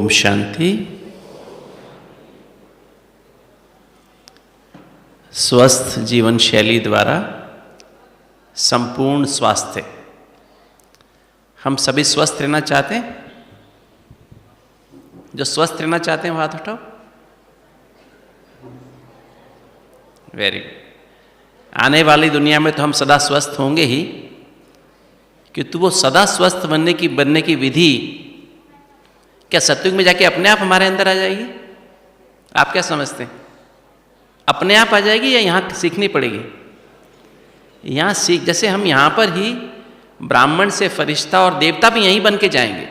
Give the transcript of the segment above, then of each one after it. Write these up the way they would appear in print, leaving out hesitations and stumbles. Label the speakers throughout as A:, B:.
A: ओम शांति। स्वस्थ जीवन शैली द्वारा संपूर्ण स्वास्थ्य। हम सभी स्वस्थ रहना चाहते हैं। जो स्वस्थ रहना चाहते हैं वो हाथ उठाओ। Very good. आने वाली दुनिया में तो हम सदा स्वस्थ होंगे ही, किंतु वो सदा स्वस्थ बनने की विधि क्या सत्युग में जाके अपने आप हमारे अंदर आ जाएगी? आप क्या समझते हैं? अपने आप आ जाएगी या यहाँ सीखनी पड़ेगी? यहाँ सीख, जैसे हम यहाँ पर ही ब्राह्मण से फरिश्ता और देवता भी यहीं बन के जाएंगे।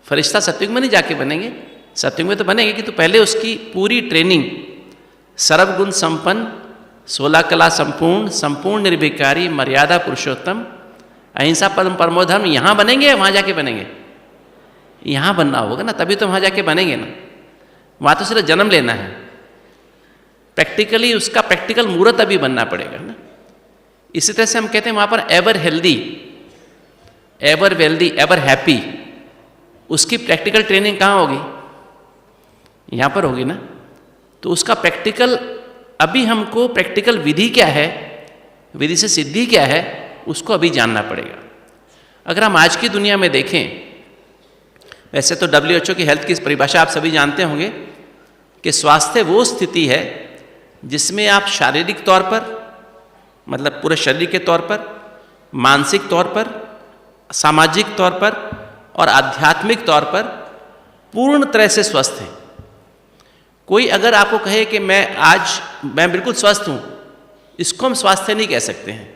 A: फरिश्ता सत्युग में नहीं जाके बनेंगे, सत्युग में तो बनेंगे कि तो पहले उसकी पूरी ट्रेनिंग सर्वगुण संपन्न, 16 कला संपूर्ण, संपूर्ण निर्विकारी, मर्यादा पुरुषोत्तम, अहिंसा परम परमो धर्म, यहाँ बनेंगे या वहाँ जाके बनेंगे? यहाँ बनना होगा ना, तभी तो वहाँ जाके बनेंगे ना। वहाँ तो सिर्फ जन्म लेना है, प्रैक्टिकली उसका प्रैक्टिकल मुहूर्त अभी बनना पड़ेगा ना। इसी तरह से हम कहते हैं वहाँ पर ever healthy, ever wealthy, ever happy, उसकी प्रैक्टिकल ट्रेनिंग कहाँ होगी? यहाँ पर होगी ना। तो उसका प्रैक्टिकल, अभी हमको प्रैक्टिकल विधि क्या है, विधि से सिद्धि क्या है, उसको अभी जानना पड़ेगा। अगर हम आज की दुनिया में देखें, वैसे तो WHO की हेल्थ की परिभाषा आप सभी जानते होंगे कि स्वास्थ्य वो स्थिति है जिसमें आप शारीरिक तौर पर, मतलब पूरे शरीर के तौर पर, मानसिक तौर पर, सामाजिक तौर पर और आध्यात्मिक तौर पर पूर्ण तरह से स्वस्थ हैं। कोई अगर आपको कहे कि मैं बिल्कुल स्वस्थ हूँ, इसको हम स्वास्थ्य नहीं कह सकते हैं,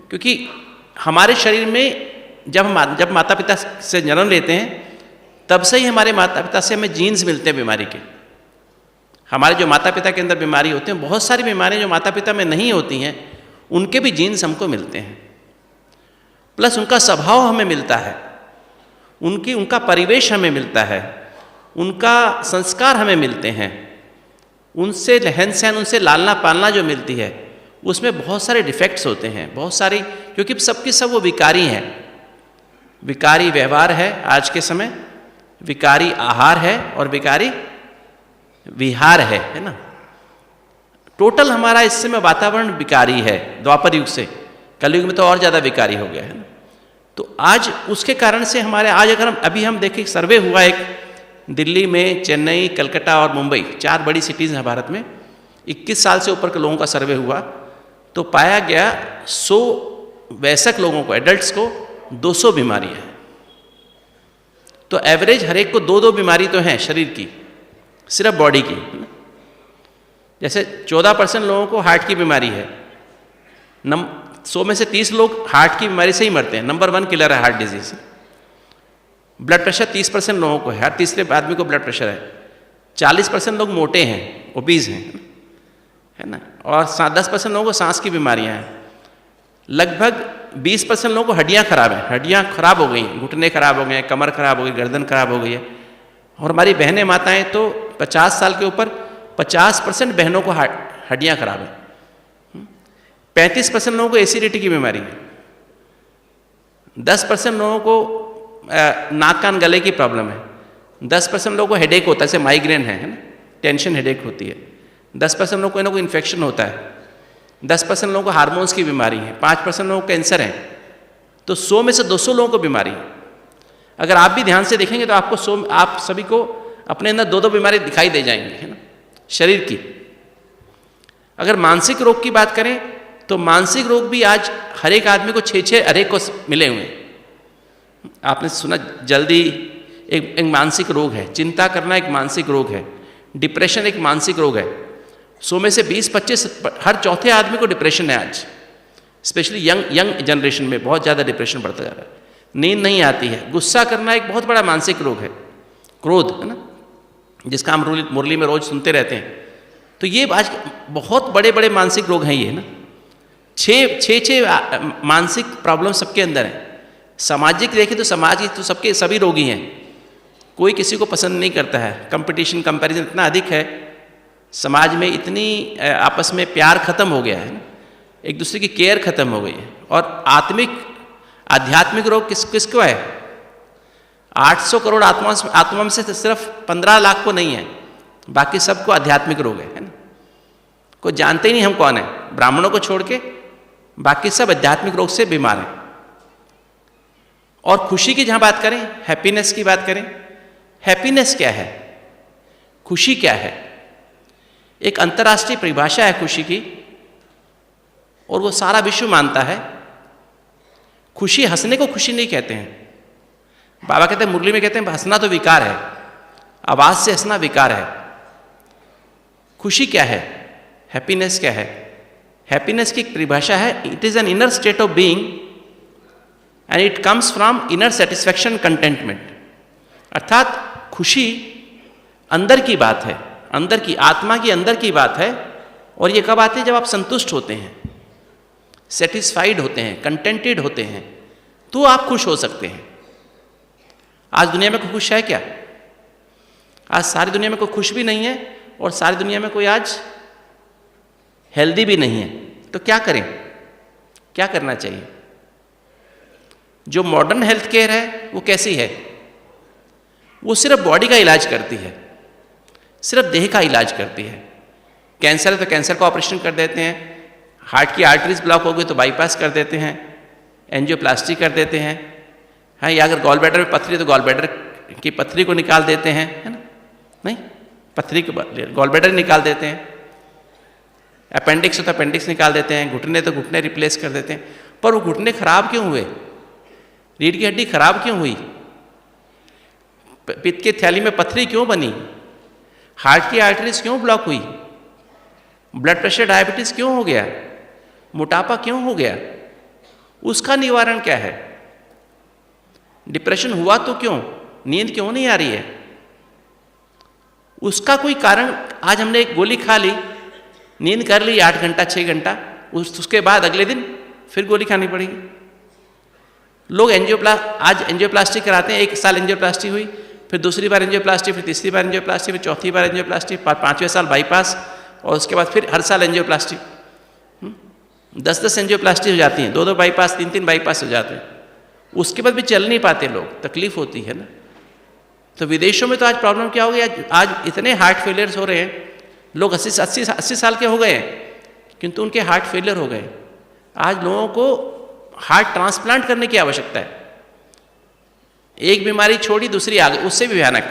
A: क्योंकि हमारे शरीर में जब माता पिता से जन्म लेते हैं तब से ही हमारे माता पिता से हमें जीन्स मिलते हैं बीमारी के। हमारे जो माता पिता के अंदर बीमारी होते हैं, बहुत सारी बीमारियां जो माता पिता में नहीं होती हैं, उनके भी जीन्स हमको मिलते हैं। प्लस उनका स्वभाव हमें मिलता है, उनका परिवेश हमें मिलता है, उनका संस्कार हमें मिलते हैं, उनसे रहन सहन, उनसे लालना पालना जो मिलती है, उसमें बहुत सारे डिफेक्ट्स होते हैं, बहुत सारी, क्योंकि सबके सब वो विकारी हैं। विकारी व्यवहार है आज के समय, विकारी आहार है और विकारी विहार है ना। टोटल हमारा इस समय वातावरण विकारी है। द्वापर युग से कलयुग में तो और ज़्यादा विकारी हो गया है ना। तो आज उसके कारण से हमारे, आज अगर हम देखें, सर्वे हुआ एक दिल्ली में, चेन्नई, कलकत्ता और मुंबई, 4 बड़ी सिटीज़ हैं भारत में, 21 साल से ऊपर के लोगों का सर्वे हुआ, तो पाया गया 100 वयस्क लोगों को, एडल्ट्स को 200 बीमारियां हैं। तो एवरेज हर एक को 2-2 बीमारी तो हैं शरीर की, सिर्फ बॉडी की। जैसे 14% लोगों को हार्ट की बीमारी है। 100 में से 30 लोग हार्ट की बीमारी से ही मरते हैं। नंबर 1 किलर है हार्ट डिजीज। ब्लड प्रेशर 30% लोगों को है, हर तीसरे आदमी को ब्लड प्रेशर है। 40% लोग मोटे हैं, ओबीज हैं, है ना। और 10% लोगों को सांस की बीमारियां हैं। लगभग 20% लोगों को हड्डियां खराब हैं, हड्डियां खराब हो गई हैं, घुटने खराब हो गए हैं, कमर खराब हो गई, गर्दन खराब हो गई है। और हमारी बहनें माताएं तो 50 साल के ऊपर 50% बहनों को हड्डियां खराब है। 35% लोगों को एसिडिटी की बीमारी है। 10% लोगों को नाक कान गले की प्रॉब्लम है। 10% लोगों को हेडेक होता है, जैसे माइग्रेन है ना, टेंशन हेडेक होती है। 10% लोगों को कोई ना कोई इन्फेक्शन होता है। 10% लोगों को हार्मोन्स की बीमारी है। 5% लोगों को कैंसर है। तो 100 में से 200 लोगों को बीमारी है। अगर आप भी ध्यान से देखेंगे तो आप सभी को अपने अंदर 2-2 बीमारी दिखाई दे जाएंगी, है ना, शरीर की। अगर मानसिक रोग की बात करें तो मानसिक रोग भी आज हर एक आदमी को 6-6 हर एक को मिले हुए हैं। आपने सुना, जल्दी एक मानसिक रोग है, चिंता करना एक मानसिक रोग है, डिप्रेशन एक मानसिक रोग है। 100 में से 20-25 हर चौथे आदमी को डिप्रेशन है आज। स्पेशली यंग जनरेशन में बहुत ज़्यादा डिप्रेशन बढ़ता जा रहा है। नींद नहीं आती है। गुस्सा करना एक बहुत बड़ा मानसिक रोग है, क्रोध, है ना, जिसका हम मुरली में रोज सुनते रहते हैं। तो ये आज बहुत बड़े बड़े मानसिक रोग हैं ये ना। 6 मानसिक प्रॉब्लम सबके अंदर है। सामाजिक देखें तो समाज की तो सभी रोगी हैं, कोई किसी को पसंद नहीं करता है। कंपटीशन, कंपैरिजन इतना अधिक है, समाज में इतनी आपस में प्यार खत्म हो गया है ना, एक दूसरे की केयर खत्म हो गई है। और आध्यात्मिक रोग किसको है? 800 करोड़ आत्मा में से सिर्फ 15 लाख को नहीं है, बाकी सबको आध्यात्मिक रोग है ना। कोई जानते ही नहीं हम कौन है, ब्राह्मणों को छोड़ के बाकी सब आध्यात्मिक रोग से बीमार हैं। और खुशी की जहां बात करें, हैप्पीनेस की बात करें, हैप्पीनेस क्या है, खुशी क्या है? एक अंतर्राष्ट्रीय परिभाषा है खुशी की, और वो सारा विश्व मानता है। खुशी, हंसने को खुशी नहीं कहते हैं। बाबा कहते हैं, मुरली में कहते हैं, हंसना तो विकार है, आवाज से हंसना विकार है। खुशी क्या है, हैप्पीनेस क्या है? हैप्पीनेस की एक परिभाषा है, it is an inner state of being and it comes from inner satisfaction, contentment. अर्थात खुशी अंदर की बात है, अंदर की, आत्मा की अंदर की बात है। और ये कब आती है? जब आप संतुष्ट होते हैं, सेटिस्फाइड होते हैं, कंटेंटेड होते हैं, तो आप खुश हो सकते हैं। आज दुनिया में कोई खुश है क्या? आज सारी दुनिया में कोई खुश भी नहीं है, और सारी दुनिया में कोई आज हेल्दी भी नहीं है। तो क्या करें, क्या करना चाहिए? जो मॉडर्न हेल्थ केयर है वो कैसी है? वो सिर्फ बॉडी का इलाज करती है, सिर्फ देह का इलाज करती है। कैंसर है तो कैंसर का ऑपरेशन कर देते हैं, हार्ट की आर्टरीज ब्लॉक हो गई तो बाईपास कर देते हैं, एंजियोप्लास्टी कर देते हैं, हाँ, या अगर गॉल ब्लैडर में पथरी है तो गॉल ब्लैडर की पथरी को निकाल देते हैं, है ना? नहीं, पथरी को गॉल ब्लैडर निकाल देते हैं। अपेंडिक्स हो तो अपेंडिक्स निकाल देते हैं, घुटने तो घुटने रिप्लेस कर देते हैं। पर वो घुटने खराब क्यों हुए? रीढ़ की हड्डी खराब क्यों हुई? पित्त की थैली में पथरी क्यों बनी? हार्ट की आर्टरीज क्यों ब्लॉक हुई? ब्लड प्रेशर, डायबिटीज क्यों हो गया? मोटापा क्यों हो गया? उसका निवारण क्या है? डिप्रेशन हुआ तो क्यों? नींद क्यों नहीं आ रही है? उसका कोई कारण, आज हमने एक गोली खा ली, नींद कर ली 8 घंटा 6 घंटा, उसके बाद अगले दिन फिर गोली खानी पड़ेगी। लोग आज एंजियोप्लास्टी कराते हैं, 1 साल एंजियोप्लास्टी हुई, फिर दूसरी बार एंजियोप्लास्टी, फिर तीसरी बार एंजियोप्लास्टी, फिर चौथी बार एंजियोप्लास्टी, 5वें साल बाईपास, और उसके बाद फिर हर साल एंजियोप्लास्टी। 10-10 एंजियोप्लास्टी हो जाती हैं, 2-2 बाईपास, 3-3 बाईपास हो जाते हैं। उसके बाद भी चल नहीं पाते लोग, तकलीफ होती है ना। तो विदेशों में तो आज प्रॉब्लम क्या हो गया, आज इतने हार्ट फेलियर्स हो रहे हैं, लोग 80 साल के हो गए हैं, किंतु उनके हार्ट फेलियर हो गए। आज लोगों को हार्ट ट्रांसप्लांट करने की आवश्यकता है। एक बीमारी छोड़ी दूसरी आ गई, उससे भी भयानक।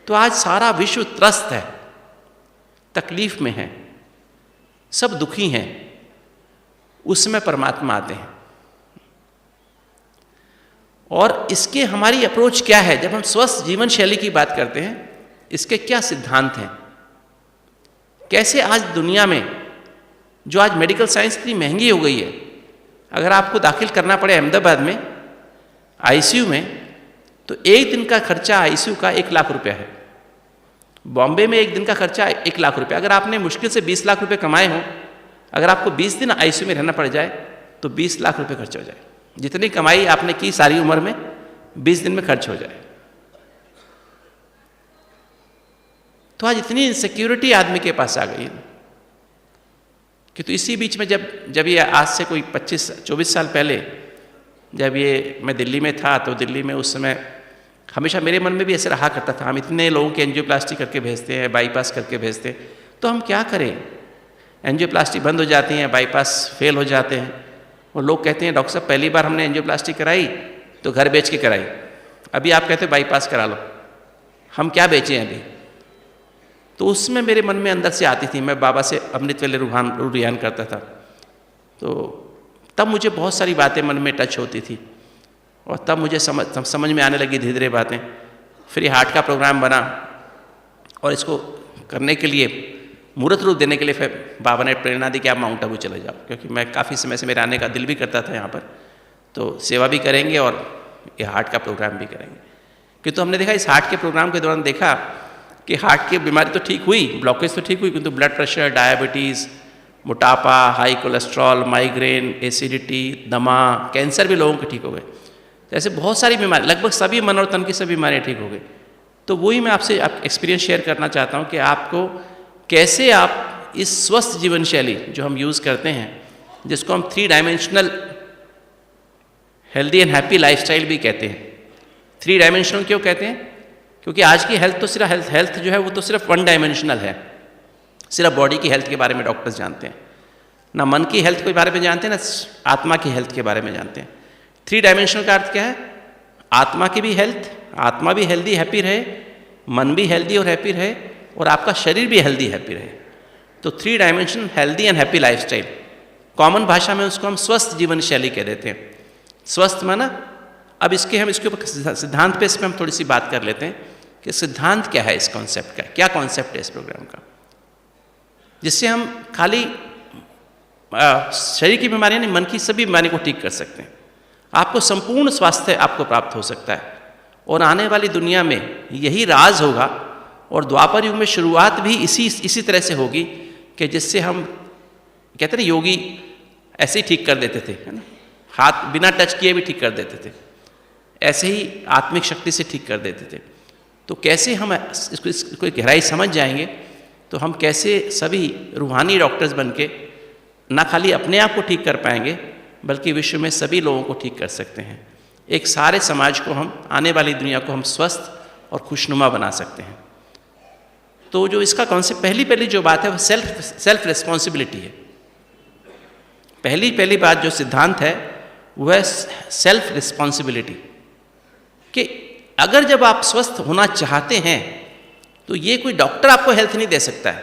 A: तो आज सारा विश्व त्रस्त है, तकलीफ में है, सब दुखी हैं। उसमें परमात्मा आते हैं। और इसके हमारी अप्रोच क्या है? जब हम स्वस्थ जीवन शैली की बात करते हैं, इसके क्या सिद्धांत हैं? कैसे आज दुनिया में, जो आज मेडिकल साइंस इतनी महंगी हो गई है, अगर आपको दाखिल करना पड़े अहमदाबाद में आईसीयू में, तो एक दिन का खर्चा आईसीयू का 1 लाख रुपया है। बॉम्बे में एक दिन का खर्चा 1 लाख रुपया। अगर आपने मुश्किल से 20 लाख रुपए कमाए हों, अगर आपको 20 दिन आईसीयू में रहना पड़ जाए तो 20 लाख रुपए खर्च हो जाए। जितनी कमाई आपने की सारी उम्र में 20 दिन में खर्च हो जाए। तो आज इतनी इनसिक्योरिटी आदमी के पास आ गई है कि तो इसी बीच में जब ये आज से कोई 25-24 साल पहले जब ये मैं दिल्ली में था, तो दिल्ली में उस समय हमेशा मेरे मन में भी ऐसे रहा करता था, हम इतने लोगों की एंजियोप्लास्टी करके भेजते हैं, बाईपास करके भेजते हैं, तो हम क्या करें? एंजियोप्लास्टी बंद हो जाती है, बाईपास फेल हो जाते हैं, और लोग कहते हैं डॉक्टर साहब पहली बार हमने एंजियोप्लास्टी कराई तो घर बेच के कराई, अभी आप कहते हैं बाईपास करा लो, हम क्या बेचें अभी? तो उसमें मेरे मन में अंदर से आती थी, मैं बाबा से अमृत वेले रुझान करता था, तो तब मुझे बहुत सारी बातें मन में टच होती थी, और तब मुझे समझ में आने लगी धीरे धीरे बातें। फिर हार्ट का प्रोग्राम बना, और इसको करने के लिए, मूर्त रूप देने के लिए फिर बाबा ने प्रेरणा दी कि आप माउंट आबू चले जाओ, क्योंकि मैं काफ़ी समय से मेरे आने का दिल भी करता था यहाँ पर, तो सेवा भी करेंगे और ये हार्ट का प्रोग्राम भी करेंगे। किंतु हमने देखा इस हार्ट के प्रोग्राम के दौरान देखा कि हार्ट की बीमारी तो ठीक हुई, ब्लॉकेज तो ठीक हुई, किंतु ब्लड प्रेशर, डायबिटीज़, मोटापा, हाई कोलेस्ट्रॉल, माइग्रेन, एसिडिटी, दमा, कैंसर भी लोगों के ठीक हो गए। जैसे बहुत सारी बीमारी, लगभग सभी मन और तन की सभी बीमारियाँ ठीक हो गई। तो वही मैं आपसे एक्सपीरियंस शेयर करना चाहता हूँ कि आपको कैसे आप इस स्वस्थ जीवन शैली जो हम यूज़ करते हैं, जिसको हम 3 dimensional healthy and happy lifestyle भी कहते हैं, 3 डायमेंशनल क्यों कहते हैं? क्योंकि आज की हेल्थ तो सिर्फ हेल्थ जो है वो तो सिर्फ 1 डायमेंशनल है। सिर्फ बॉडी की हेल्थ के बारे में डॉक्टर्स जानते हैं, ना मन की हेल्थ के बारे में जानते हैं, ना आत्मा की हेल्थ के बारे में जानते हैं। 3 डायमेंशनल का अर्थ क्या है? आत्मा की भी हेल्थ, आत्मा भी हेल्दी हैप्पी रहे, मन भी हेल्दी और हैप्पी रहे, और आपका शरीर भी हेल्दी हैप्पी रहे। तो 3 dimension healthy and happy lifestyle, common भाषा में उसको हम स्वस्थ जीवन शैली कह देते हैं। स्वस्थ माना, अब इसके ऊपर सिद्धांत पे इस पर हम थोड़ी सी बात कर लेते हैं कि सिद्धांत क्या है इस कॉन्सेप्ट का, क्या कॉन्सेप्ट है इस प्रोग्राम का, जिससे हम खाली शरीर की बीमारियां नहीं, मन की सभी बीमारियों को ठीक कर सकते हैं। आपको संपूर्ण स्वास्थ्य आपको प्राप्त हो सकता है, और आने वाली दुनिया में यही राज होगा। और द्वापर युग में शुरुआत भी इसी तरह से होगी कि जिससे हम कहते हैं योगी ऐसे ही ठीक कर देते थे, है ना, हाथ बिना टच किए भी ठीक कर देते थे, ऐसे ही आत्मिक शक्ति से ठीक कर देते थे। तो कैसे हम इसको गहराई समझ जाएंगे तो हम कैसे सभी रूहानी डॉक्टर्स बन के न खाली अपने आप को ठीक कर पाएंगे बल्कि विश्व में सभी लोगों को ठीक कर सकते हैं। एक सारे समाज को हम, आने वाली दुनिया को हम स्वस्थ और खुशनुमा बना सकते हैं। तो जो इसका कॉन्सेप्ट, पहली जो बात है वो सेल्फ रिस्पॉन्सिबिलिटी है। पहली बात जो सिद्धांत है वह है सेल्फ रिस्पॉन्सिबिलिटी, कि अगर जब आप स्वस्थ होना चाहते हैं तो ये कोई डॉक्टर आपको हेल्थ नहीं दे सकता है,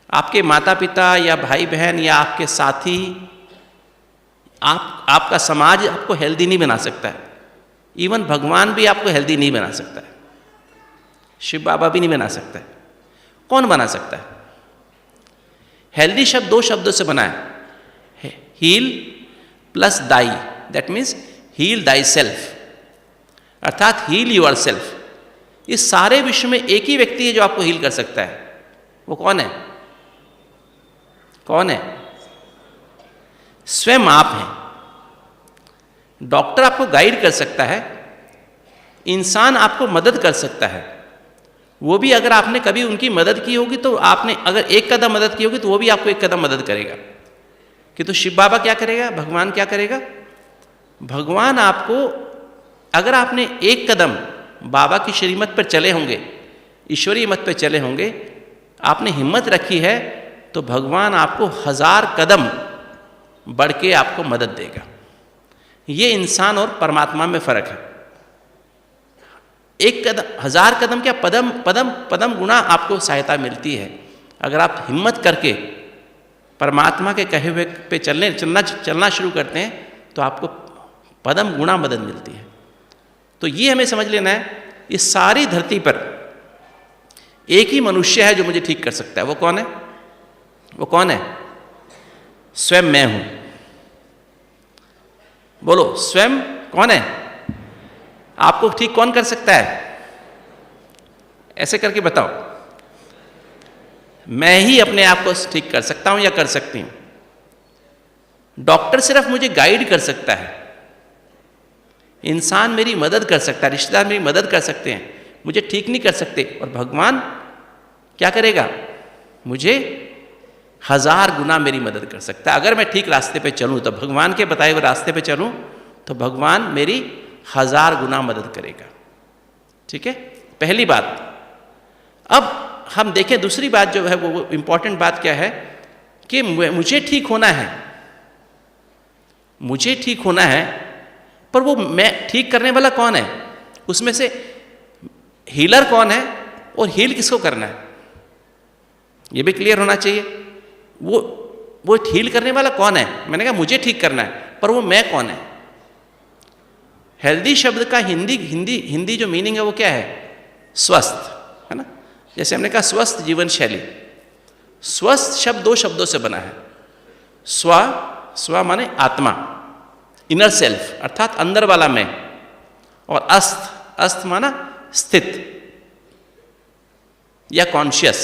A: आपके माता पिता या भाई बहन या आपके साथी, आपका समाज आपको हेल्दी नहीं बना सकता है। इवन भगवान भी आपको हेल्दी नहीं बना सकता है, शिव बाबा भी नहीं बना सकता है। कौन बना सकता है? हेल्दी शब्द 2 शब्दों से बना है, heal plus thy, that means heal thy self, अर्थात हील यूर सेल्फ। इस सारे विश्व में एक ही व्यक्ति है जो आपको हील कर सकता है। वो कौन है? कौन है? स्वयं आप हैं। डॉक्टर आपको गाइड कर सकता है, इंसान आपको मदद कर सकता है, वो भी अगर आपने कभी उनकी मदद की होगी तो आपने अगर 1 कदम मदद की होगी तो वो भी आपको 1 कदम मदद करेगा। कि तो शिव बाबा क्या करेगा, भगवान क्या करेगा? भगवान आपको, अगर आपने 1 कदम बाबा की श्रीमत पर चले होंगे, ईश्वरीय मत पर चले होंगे, आपने हिम्मत रखी है, तो भगवान आपको 1000 कदम बढ़ के आपको मदद देगा। ये इंसान और परमात्मा में फर्क है। 1 कदम, 1000 कदम क्या, पदम गुना आपको सहायता मिलती है। अगर आप हिम्मत करके परमात्मा के कहे हुए पे चलना शुरू करते हैं तो आपको पदम गुना मदद मिलती है। तो ये हमें समझ लेना है, इस सारी धरती पर एक ही मनुष्य है जो मुझे ठीक कर सकता है। वो कौन है? वो कौन है? स्वयं मैं हूं। बोलो, स्वयं कौन है? आपको ठीक कौन कर सकता है? ऐसे करके बताओ। मैं ही अपने आप को ठीक कर सकता हूं या कर सकती हूं। डॉक्टर सिर्फ मुझे गाइड कर सकता है, इंसान मेरी मदद कर सकता है, रिश्तेदार मेरी मदद कर सकते हैं, मुझे ठीक नहीं कर सकते। और भगवान क्या करेगा? मुझे 1000 गुना मेरी मदद कर सकता है। अगर मैं ठीक रास्ते पे चलूं, तो भगवान के बताए हुए रास्ते पे चलूं तो भगवान मेरी 1000 गुना मदद करेगा। ठीक है, पहली बात। अब हम देखें दूसरी बात जो है, वो इंपॉर्टेंट बात क्या है कि मुझे ठीक होना है, मुझे ठीक होना है, पर वो मैं ठीक करने वाला कौन है? उसमें से हीलर कौन है और हील किसको करना है, ये भी क्लियर होना चाहिए। वो हील करने वाला कौन है? मैंने कहा मुझे ठीक करना है, पर वो मैं कौन है? हेल्दी शब्द का हिंदी जो मीनिंग है वो क्या है? स्वस्थ, है ना। जैसे हमने कहा स्वस्थ जीवन शैली, स्वस्थ शब्द 2 शब्दों से बना है। स्व माने आत्मा, इनर सेल्फ अर्थात अंदर वाला मैं, और अस्थ माना स्थित या कॉन्शियस।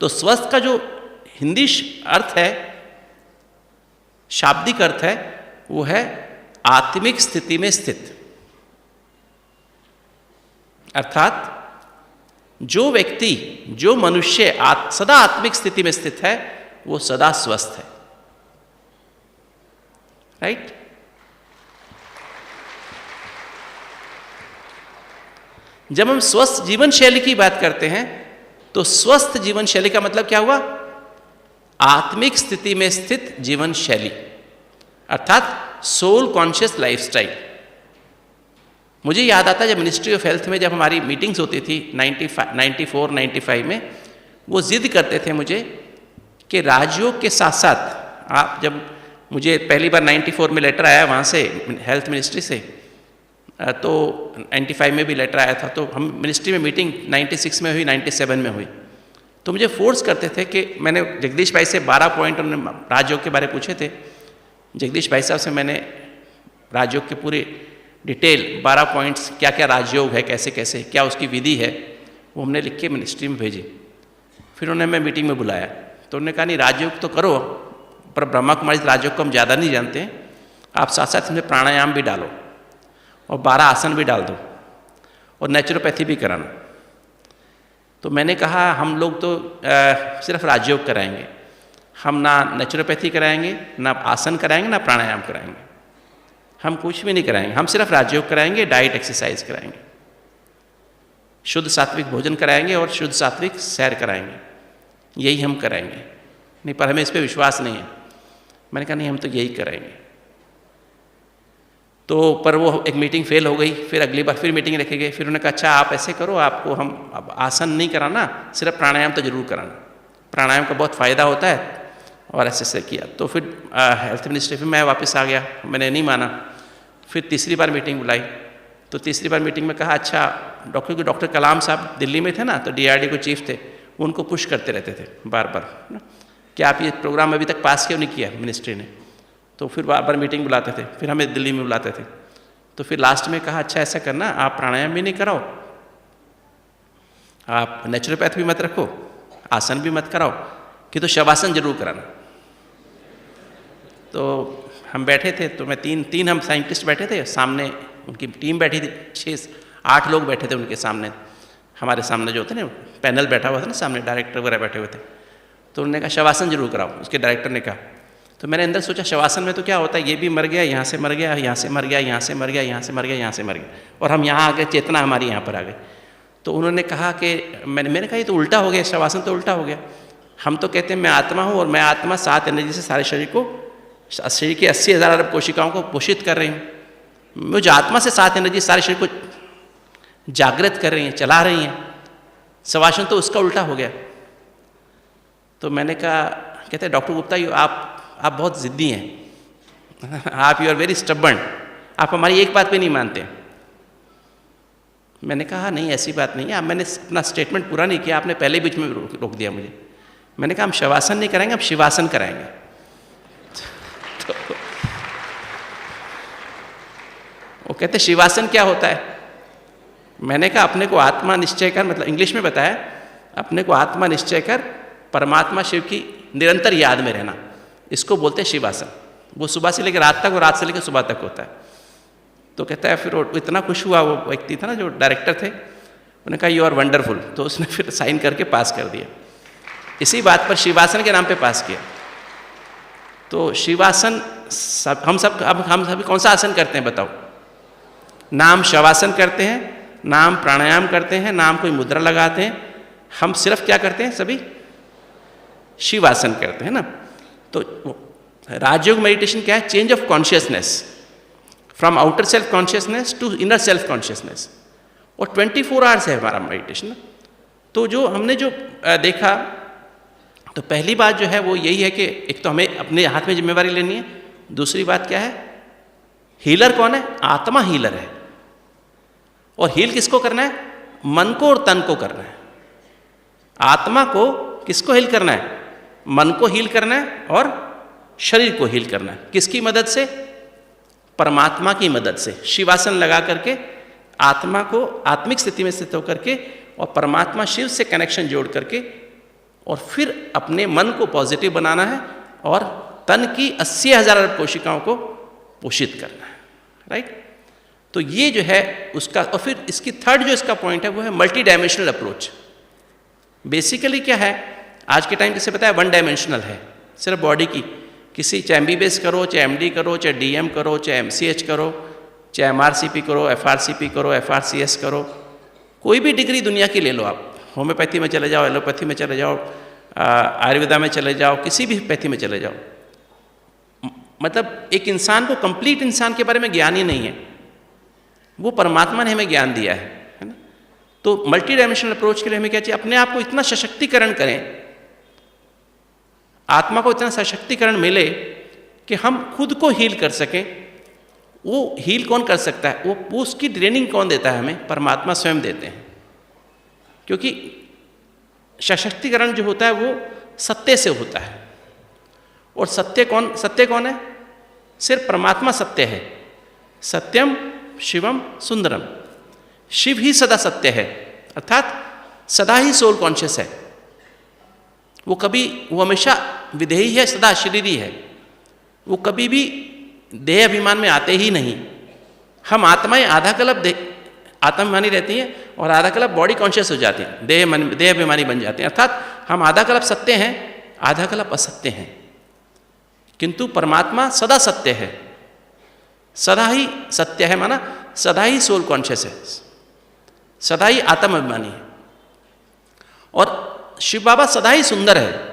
A: तो स्वस्थ का जो हिंदी अर्थ है, शाब्दिक अर्थ है, वो है आत्मिक स्थिति में स्थित। अर्थात जो व्यक्ति, जो मनुष्य सदा आत्मिक स्थिति में स्थित है वो सदा स्वस्थ है। राइट? जब हम स्वस्थ जीवन शैली की बात करते हैं तो स्वस्थ जीवन शैली का मतलब क्या हुआ? आत्मिक स्थिति में स्थित जीवन शैली, अर्थात सोल कॉन्शियस लाइफस्टाइल। मुझे याद आता है जब मिनिस्ट्री ऑफ हेल्थ में जब हमारी मीटिंग्स होती थी 94-95 में, वो जिद करते थे मुझे कि राजयोग के साथ साथ आप, जब मुझे पहली बार 94 में लेटर आया वहाँ से हेल्थ मिनिस्ट्री से, तो 95 में भी लेटर आया था, तो हम मिनिस्ट्री में मीटिंग 96 में हुई, 97 में हुई, तो मुझे फोर्स करते थे कि मैंने जगदीश भाई से 12 पॉइंट उन्होंने राजयोग के बारे में पूछे थे। जगदीश भाई साहब से मैंने राजयोग के पूरे डिटेल 12 पॉइंट्स, क्या क्या राजयोग है, कैसे कैसे, क्या उसकी विधि है, वो हमने लिख के मिनिस्ट्री में भेजी। फिर उन्होंने मैं मीटिंग में बुलाया तो उन्होंने कहा नहीं राजयोग तो करो, पर ब्रह्मा कुमारी राजयोग को हम ज़्यादा नहीं जानते हैं, आप साथ साथ इसमें प्राणायाम भी डालो और 12 आसन भी डाल दो और नेचुरोपैथी भी कराना। तो मैंने कहा हम लोग तो सिर्फ राजयोग कराएंगे, हम ना नेचुरोपैथी कराएंगे, ना आसन कराएंगे, ना प्राणायाम कराएंगे, हम कुछ भी नहीं कराएंगे, हम सिर्फ राजयोग कराएंगे, डाइट एक्सरसाइज कराएंगे, शुद्ध सात्विक भोजन कराएंगे और शुद्ध सात्विक सैर कराएंगे, यही हम कराएंगे। नहीं, पर हमें इस पर विश्वास नहीं है। मैंने कहा नहीं, हम तो यही कराएंगे। तो पर वो एक मीटिंग फेल हो गई, फिर अगली बार फिर मीटिंग रखी गई, फिर उन्होंने कहा अच्छा आप ऐसे करो, आपको हम अब आसन नहीं कराना, सिर्फ प्राणायाम तो जरूर कराना, प्राणायाम का बहुत फ़ायदा होता है, और ऐसे किया। तो फिर हेल्थ मिनिस्ट्री में मैं वापस आ गया, मैंने नहीं माना। फिर तीसरी बार मीटिंग बुलाई, तो तीसरी बार मीटिंग में कहा अच्छा डॉक्टर कलाम साहब दिल्ली में थे ना, तो DRD को चीफ थे, वो उनको पुश करते रहते थे बार बार कि आप ये प्रोग्राम अभी तक पास क्यों नहीं किया मिनिस्ट्री ने। तो फिर बार बार मीटिंग बुलाते थे, फिर हमें दिल्ली में बुलाते थे। तो फिर लास्ट में कहा अच्छा ऐसा करना, आप प्राणायाम भी नहीं कराओ, आप नेचुरोपैथ भी मत रखो, आसन भी मत कराओ, कि तो शवासन जरूर कराना। तो हम बैठे थे, तो मैं तीन हम साइंटिस्ट बैठे थे, सामने उनकी टीम बैठी थी, 6-8 लोग बैठे थे उनके सामने, हमारे सामने जो होते ना पैनल बैठा हुआ था ना, सामने डायरेक्टर वगैरह बैठे हुए थे। तो उन्होंने कहा शवासन जरूर कराओ, उसके डायरेक्टर ने कहा। तो मैंने अंदर सोचा शवासन में तो क्या होता है, ये भी मर गया, यहाँ से मर गया, यहाँ से मर गया, यहाँ से मर गया, यहाँ से मर गया, यहाँ से मर गया, और हम यहाँ आ गए, चेतना हमारी यहाँ पर आ गई। तो उन्होंने कहा कि मैंने कहा ये तो उल्टा हो गया, शवासन तो उल्टा हो गया। हम तो कहते हैं मैं आत्मा हूँ, और मैं आत्मा 7 एनर्जी से सारे शरीर की 80,000 अरब कोशिकाओं को पोषित कर रही हूँ। मुझे आत्मा से 7 एनर्जी सारे शरीर को जागृत कर रही हैं, चला रही हैं, शवासन तो उसका उल्टा हो गया। तो मैंने कहा, कहते हैं डॉक्टर गुप्ता आप बहुत ज़िद्दी हैं, आप यू आर वेरी स्टबर्न, आप हमारी एक बात पे नहीं मानते। मैंने कहा नहीं ऐसी बात नहीं है, अब मैंने अपना स्टेटमेंट पूरा नहीं किया, आपने पहले बीच में रोक दिया मुझे। मैंने कहा हम शवासन नहीं कराएंगे, हम शिवासन कराएंगे। तो वो कहते शिवासन क्या होता है? मैंने कहा अपने को आत्मा निश्चय कर, मतलब इंग्लिश में बताया, अपने को आत्मा निश्चय कर परमात्मा शिव की निरंतर याद में रहना, इसको बोलते हैं शिवासन। वो सुबह से लेकर रात तक और रात से लेकर सुबह तक होता है। तो कहता है फिर वो इतना खुश हुआ, वो व्यक्ति था ना जो डायरेक्टर थे, उन्होंने कहा यू आर वंडरफुल, तो उसने फिर साइन करके पास कर दिया, इसी बात पर शिवासन के नाम पे पास किया। तो शिवासन हम सभी कौन सा आसन करते हैं बताओ? नाम शवासन करते हैं, नाम प्राणायाम करते हैं, नाम कोई मुद्रा लगाते हैं, हम सिर्फ क्या करते हैं सभी? शिवासन करते हैं ना। तो राजयोग मेडिटेशन क्या है? Change of consciousness from outer self consciousness to inner self consciousness, और 24 आवर्स है हमारा मेडिटेशन। तो जो हमने जो देखा, तो पहली बात जो है वो यही है कि एक तो हमें अपने हाथ में जिम्मेवारी लेनी है, दूसरी बात क्या है, हीलर कौन है? आत्मा हीलर है। और हील किसको करना है? मन को और तन को करना है। आत्मा को किसको हील करना है? मन को हील करना है और शरीर को हील करना है। किसकी मदद से? परमात्मा की मदद से। शिवासन लगा करके आत्मा को आत्मिक स्थिति में स्थित होकर के और परमात्मा शिव से कनेक्शन जोड़ करके, और फिर अपने मन को पॉजिटिव बनाना है और तन की 80,000 अरब कोशिकाओं को पोषित करना है। राइट? तो ये जो है उसका, और फिर इसकी थर्ड जो इसका पॉइंट है वो है मल्टी डायमेंशनल अप्रोच। बेसिकली क्या है, आज के टाइम जैसे बताया 1 डायमेंशनल है सिर्फ बॉडी की, किसी चाहे MBBS करो, चाहे MD करो, चाहे DM करो, चाहे MCH करो, चाहे MRCP करो, FRCP करो, FRCS करो, कोई भी डिग्री दुनिया की ले लो आप, होम्योपैथी में चले जाओ, एलोपैथी में चले जाओ, आयुर्वेदा में चले जाओ, किसी भी पैथी में चले जाओ, मतलब एक इंसान को, कंप्लीट इंसान के बारे में ज्ञान ही नहीं है। वो परमात्मा ने हमें ज्ञान दिया है ना। तो मल्टी डायमेंशनल अप्रोच के लिए हमें क्या चाहिए? अपने आप को इतना सशक्तिकरण करें, आत्मा को इतना सशक्तिकरण मिले कि हम खुद को हील कर सकें। वो हील कौन कर सकता है? वो उसकी ट्रेनिंग कौन देता है हमें? परमात्मा स्वयं देते हैं। क्योंकि सशक्तिकरण जो होता है वो सत्य से होता है, और सत्य कौन है? सिर्फ परमात्मा सत्य है। सत्यम शिवम सुंदरम, शिव ही सदा सत्य है, अर्थात सदा ही सोल कॉन्शियस है। वो हमेशा विधेयी है, सदा शरीरी है। वो कभी भी देह अभिमान में आते ही नहीं। हम आत्माएं आधा कल्प आत्माभिमानी रहती हैं और आधा कल्प बॉडी कॉन्शियस हो जाती हैं, देह अभिमानी बन जाते हैं। अर्थात हम आधा कल्प सत्य हैं, आधा कल्प असत्य हैं। किंतु परमात्मा सदा सत्य है, सदा ही सत्य है, माना सदा ही सोल कॉन्शियस है, सदा ही आत्माभिमानी है। और शिव बाबा सदा ही सुंदर है।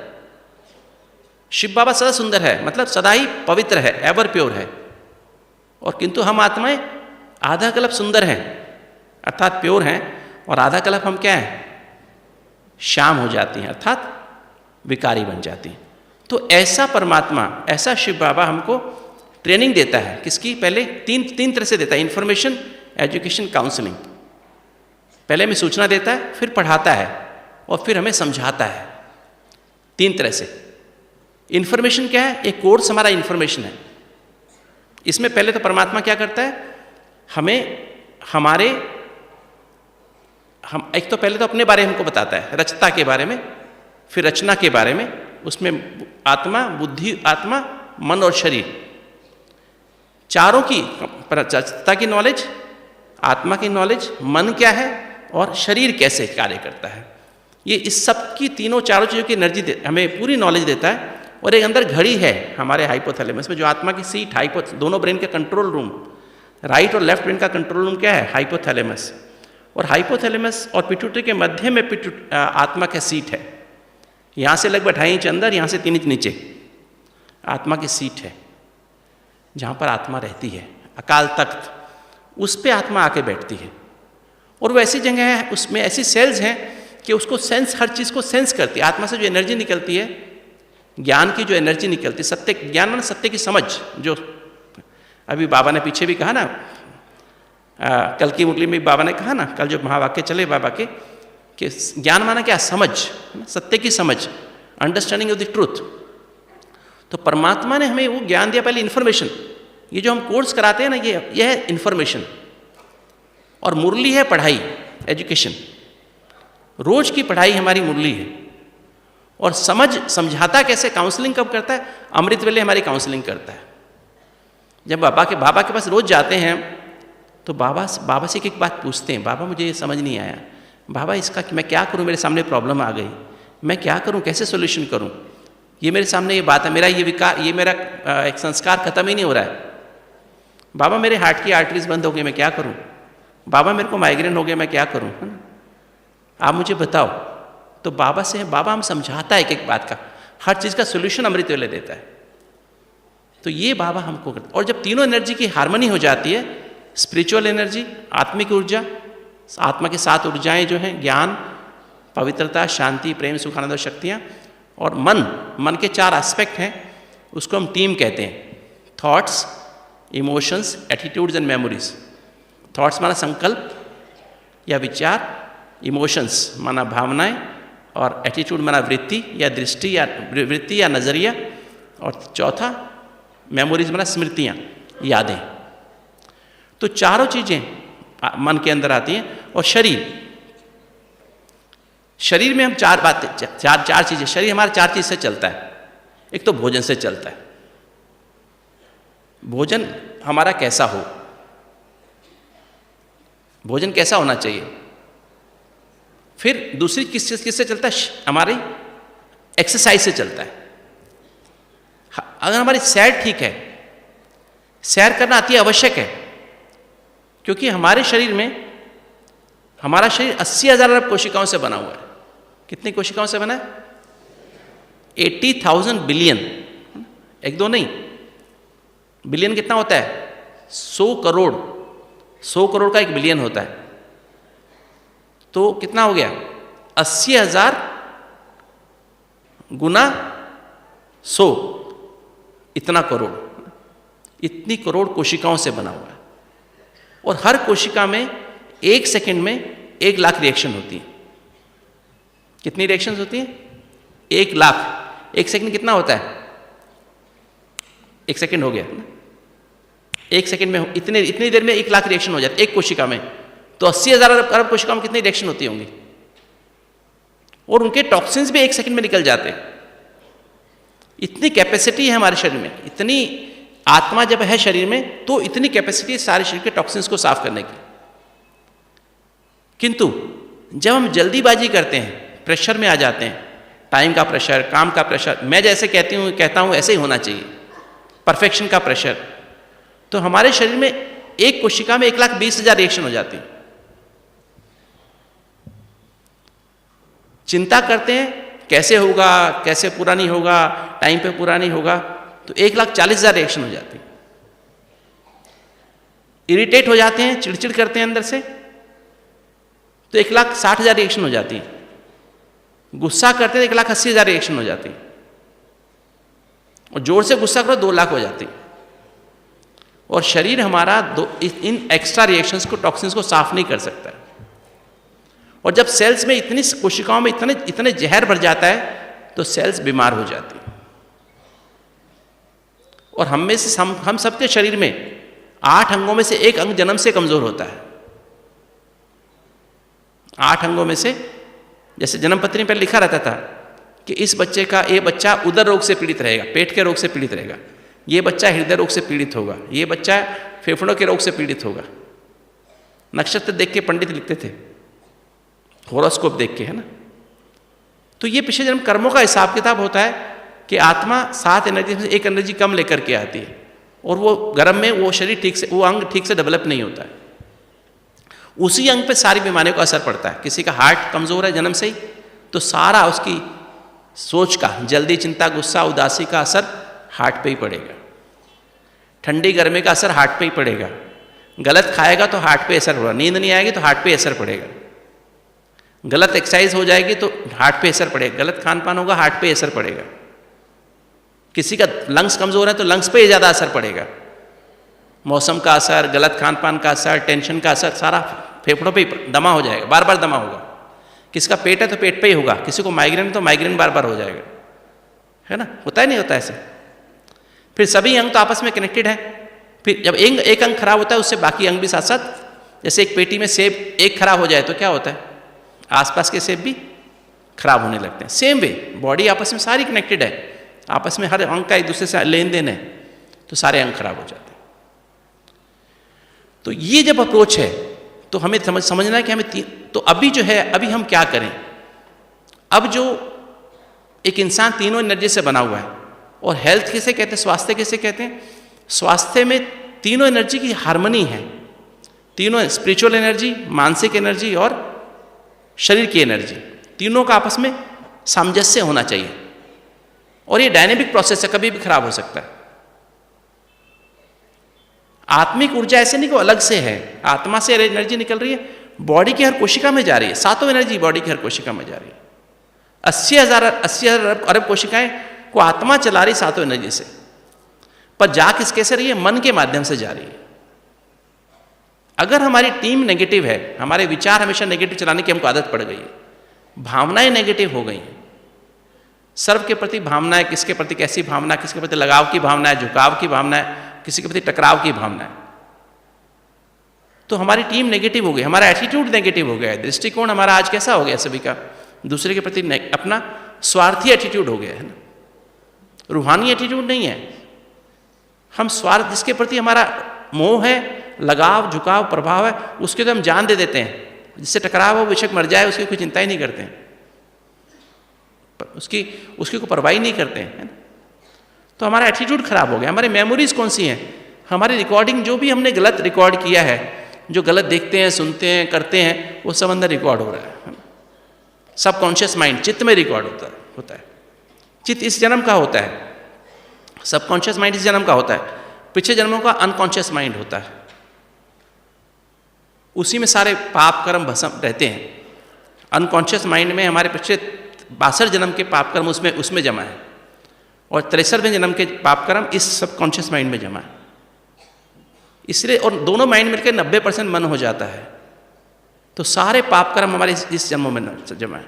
A: शिव बाबा सदा सुंदर है, मतलब सदा ही पवित्र है, एवर प्योर है। और किंतु हम आत्माएं आधा कल्प सुंदर हैं, अर्थात प्योर हैं, और आधा कल्प हम क्या हैं? शाम हो जाती हैं, अर्थात विकारी बन जाती हैं। तो ऐसा परमात्मा, ऐसा शिव बाबा हमको ट्रेनिंग देता है। किसकी? पहले तीन तरह से देता है, इंफॉर्मेशन, एजुकेशन, काउंसलिंग। पहले हमें सूचना देता है, फिर पढ़ाता है, और फिर हमें समझाता है। 3 तरह से। इंफॉर्मेशन क्या है? एक कोर्स हमारा इंफॉर्मेशन है। इसमें पहले तो परमात्मा क्या करता है? एक तो पहले तो अपने बारे में हमको बताता है, रचता के बारे में, फिर रचना के बारे में। उसमें आत्मा, बुद्धि, आत्मा, मन और शरीर, चारों की, रचता की नॉलेज, आत्मा की नॉलेज, मन क्या है और शरीर कैसे कार्य करता है। ये इस सब की चारों चीज़ों की एनर्जी हमें पूरी नॉलेज देता है। और एक अंदर घड़ी है हमारे हाइपोथैलेमस में, जो आत्मा की सीट, दोनों ब्रेन का कंट्रोल रूम, राइट और लेफ्ट ब्रेन का कंट्रोल रूम क्या है? हाइपोथैलेमस। और हाइपोथैलेमस और पिट्यूटरी के मध्य में आत्मा का सीट है। यहाँ से लगभग 2.5 इंच अंदर, यहाँ से 3 इंच नीचे आत्मा की सीट है, जहाँ पर आत्मा रहती है, अकाल तख्त। उस पर आत्मा आके बैठती है। और वो ऐसी जगह है, उसमें ऐसी सेल्स हैं कि उसको सेंस, हर चीज़ को सेंस करती है। आत्मा से जो एनर्जी निकलती है, ज्ञान की जो एनर्जी निकलती है, सत्य ज्ञान में सत्य की समझ, जो अभी बाबा ने पीछे भी कहा ना, कल की मुरली में बाबा ने कहा ना, कल जो महावाक्य चले बाबा के, कि ज्ञान माना क्या? समझ, सत्य की समझ, अंडरस्टैंडिंग ऑफ द ट्रूथ। तो परमात्मा ने हमें वो ज्ञान दिया, पहले इन्फॉर्मेशन। ये जो हम कोर्स कराते हैं ना, ये है इन्फॉर्मेशन। और मुरली है पढ़ाई, एजुकेशन। रोज की पढ़ाई हमारी मुरली है। और समझाता कैसे? काउंसलिंग कब करता है? अमृत वेले हमारी काउंसलिंग करता है। जब बाबा के पास रोज जाते हैं, तो बाबा से एक बात पूछते हैं, बाबा मुझे ये समझ नहीं आया, बाबा इसका मैं क्या करूं, मेरे सामने प्रॉब्लम आ गई, मैं क्या करूं, कैसे सोल्यूशन करूं, ये मेरे सामने ये बात है, मेरा ये विकार, ये मेरा एक संस्कार खत्म ही नहीं हो रहा है, बाबा मेरे हार्ट की आर्टरीज बंद हो गई, मैं क्या करूं, बाबा मेरे को माइग्रेन हो गया, मैं क्या करूं, है ना, आप मुझे बताओ। तो बाबा हम समझाता है एक बात का, हर चीज़ का सोल्यूशन अमृत वेले देता है। तो ये बाबा हमको करता है। और जब तीनों एनर्जी की हार्मनी हो जाती है, स्पिरिचुअल एनर्जी, आत्मिक ऊर्जा, आत्मा की 7 ऊर्जाएं जो हैं, ज्ञान, पवित्रता, शांति, प्रेम, सुख, आनंद और शक्तियाँ, और मन के 4 एस्पेक्ट हैं, उसको हम टीम कहते हैं, thoughts, emotions, attitudes and memories. Thoughts माना संकल्प या विचार, इमोशंस माना भावनाएं, और एटीट्यूड माना वृत्ति या नज़रिया, और चौथा मेमोरीज माना स्मृतियाँ, यादें। तो चारों चीज़ें मन के अंदर आती हैं। और शरीर में हम 4 बातें, 4 चीज़ें, शरीर हमारा 4 चीज़ से चलता है। एक तो भोजन से चलता है, भोजन हमारा कैसा हो, भोजन कैसा होना चाहिए। फिर दूसरी किससे चलता है, हमारी एक्सरसाइज से चलता है। अगर हमारी सैर ठीक है, सैर करना अति आवश्यक है, क्योंकि हमारे शरीर में हमारा शरीर 80,000 अरब कोशिकाओं से बना हुआ है। कितनी कोशिकाओं से बना है? 80,000 बिलियन, एक दो नहीं, बिलियन कितना होता है? 100 करोड़, 100 करोड़ का 1 बिलियन होता है। तो कितना हो गया? 80,000 गुना 100, इतना करोड़, इतनी करोड़ कोशिकाओं से बना हुआ है। और हर कोशिका में 1 सेकंड में 1 लाख रिएक्शन होती है। कितनी रिएक्शंस होती हैं? 1 लाख। 1 सेकंड कितना होता है? 1 सेकंड हो गया ना? 1 सेकंड में इतनी देर में 1 लाख रिएक्शन हो जाते हैं एक कोशिका में। तो 80,000 अरब कोशिकाओं में कितनी रिएक्शन होती होंगी? और उनके टॉक्सिन्स भी 1 सेकंड में निकल जाते हैं। इतनी कैपेसिटी है हमारे शरीर में, इतनी आत्मा जब है शरीर में तो इतनी कैपेसिटी है सारे शरीर के टॉक्सिन्स को साफ करने की। किंतु जब हम जल्दीबाजी करते हैं, प्रेशर में आ जाते हैं, टाइम का प्रेशर, काम का प्रेशर, मैं जैसे कहता हूं ऐसे ही होना चाहिए, परफेक्शन का प्रेशर, तो हमारे शरीर में एक कोशिका में 1,20,000 रिएक्शन हो जाती है। चिंता करते हैं कैसे होगा, कैसे पूरा नहीं होगा, टाइम पे पूरा नहीं होगा, तो 1,40,000 रिएक्शन हो जाती है। इरिटेट हो जाते हैं, चिड़चिड़ करते हैं अंदर से, तो 1,60,000 रिएक्शन हो जाती है। गुस्सा करते हैं 1,80,000 रिएक्शन हो जाती है। और जोर से गुस्सा करो 2 लाख हो जाती है। और शरीर हमारा इन एक्स्ट्रा रिएक्शंस को, टॉक्सिन्स को साफ नहीं कर सकता है। और जब सेल्स में इतनी कोशिकाओं में इतने जहर भर जाता है तो सेल्स बीमार हो जाती है। और हम सबके शरीर में 8 अंगों में से 1 अंग जन्म से कमजोर होता है। 8 अंगों में से, जैसे जन्म पत्री में पहले लिखा रहता था कि इस बच्चे का, ये बच्चा उदर रोग से पीड़ित रहेगा, पेट के रोग से पीड़ित रहेगा, ये बच्चा हृदय रोग से पीड़ित होगा, ये बच्चा फेफड़ों के रोग से पीड़ित होगा। नक्षत्र देख के पंडित लिखते थे, होरोस्कोप देख के, है ना। तो ये पिछले जन्म कर्मों का हिसाब किताब होता है कि आत्मा 7 एनर्जी में से 1 एनर्जी कम लेकर के आती है, और वो गर्भ में वो शरीर ठीक से, वो अंग ठीक से डेवलप नहीं होता है। उसी अंग पे सारी बीमारियों का असर पड़ता है। किसी का हार्ट कमजोर है जन्म से ही, तो सारा उसकी सोच का, जल्दी, चिंता, गुस्सा, उदासी का असर हार्ट पे ही पड़ेगा। ठंडी गर्मी का असर हार्ट पे ही पड़ेगा। गलत खाएगा तो हार्ट पे असर होगा, नींद नहीं आएगी तो हार्ट पे असर पड़ेगा। गलत एक्सरसाइज हो जाएगी तो हार्ट पे असर पड़ेगा, गलत खान पान होगा हार्ट पे असर पड़ेगा। किसी का लंग्स कमजोर है तो लंग्स पे ज़्यादा असर पड़ेगा। मौसम का असर, गलत खान पान का असर, टेंशन का असर, सारा फेफड़ों पे दमा हो जाएगा, बार बार दमा होगा। किसका पेट है तो पेट पे ही होगा, किसी को माइग्रेन तो माइग्रेन बार बार हो जाएगा, है ना। होता है नहीं होता ऐसे। फिर सभी अंग तो आपस में कनेक्टेड है। फिर जब एक अंग खराब होता है उससे बाकी अंग भी साथ साथ, जैसे एक पेटी में सेब एक खराब हो जाए तो क्या होता है, आसपास के सेब भी खराब होने लगते हैं। सेम वे बॉडी आपस में सारी कनेक्टेड है, आपस में हर अंग का एक दूसरे से लेन देन है, तो सारे अंग खराब हो जाते हैं। तो ये जब अप्रोच है तो हमें समझना है कि हमें तो अभी जो है, अभी हम क्या करें। अब जो एक इंसान तीनों एनर्जी से बना हुआ है, और हेल्थ किसे कहते हैं, स्वास्थ्य किसे कहते हैं। स्वास्थ्य में तीनों एनर्जी की हार्मनी है। तीनों, स्पिरिचुअल एनर्जी, मानसिक एनर्जी और शरीर की एनर्जी, तीनों का आपस में सामंजस्य होना चाहिए। और ये डायनेमिक प्रोसेस है, कभी भी खराब हो सकता है। आत्मिक ऊर्जा ऐसे नहीं कि अलग से है, आत्मा से एनर्जी निकल रही है, बॉडी की हर कोशिका में जा रही है। 7 एनर्जी बॉडी की हर कोशिका में जा रही है। 80,000 अरब कोशिकाएं को आत्मा चला रही 7 एनर्जी से, पर जा किसके से रही है, मन के माध्यम से जा रही है। अगर हमारी टीम नेगेटिव है, हमारे विचार हमेशा नेगेटिव चलाने की हमको आदत पड़ गई है, भावनाएं नेगेटिव हो गई हैं, सर्व के प्रति भावना है, किसके प्रति कैसी भावना, किसके प्रति लगाव की भावना है, झुकाव की भावना है, किसी के प्रति टकराव की भावना है, तो हमारी टीम नेगेटिव हो गई, हमारा एटीट्यूड नेगेटिव हो गया है। दृष्टिकोण हमारा आज कैसा हो गया, सभी का दूसरे के प्रति अपना स्वार्थी एटीट्यूड हो गया है ना, रूहानी एटीट्यूड नहीं है। हम स्वार्थ, जिसके प्रति हमारा मोह है, लगाव, झुकाव, प्रभाव है, उसके तो हम जान दे देते हैं। जिससे टकराव हो, बेशक मर जाए, उसकी कोई चिंता ही नहीं करते हैं, उसकी कोई परवाह नहीं करते हैं, है ना? तो हमारा एटीट्यूड खराब हो गया। हमारी मेमोरीज कौन सी हैं, हमारी रिकॉर्डिंग, जो भी हमने गलत रिकॉर्ड किया है जो गलत देखते हैं, सुनते हैं, करते हैं, वो सब अंदर रिकॉर्ड हो रहा है। सबकॉन्शियस माइंड, चित्त में रिकॉर्ड होता है। चित्त इस जन्म का होता है, सबकॉन्शियस माइंड इस जन्म का होता है, पिछले जन्मों का अनकॉन्शियस माइंड होता है। उसी में सारे पाप कर्म भस्म रहते हैं। अनकॉन्शियस माइंड में हमारे पिछले 62 जन्म के पाप कर्म उसमें जमा है, और 63वें जन्म के पाप कर्म इस सबकॉन्शियस माइंड में जमा है। इसलिए और दोनों माइंड मिलकर 90% मन हो जाता है, तो सारे पाप कर्म हमारे इस जन्म में जमा है।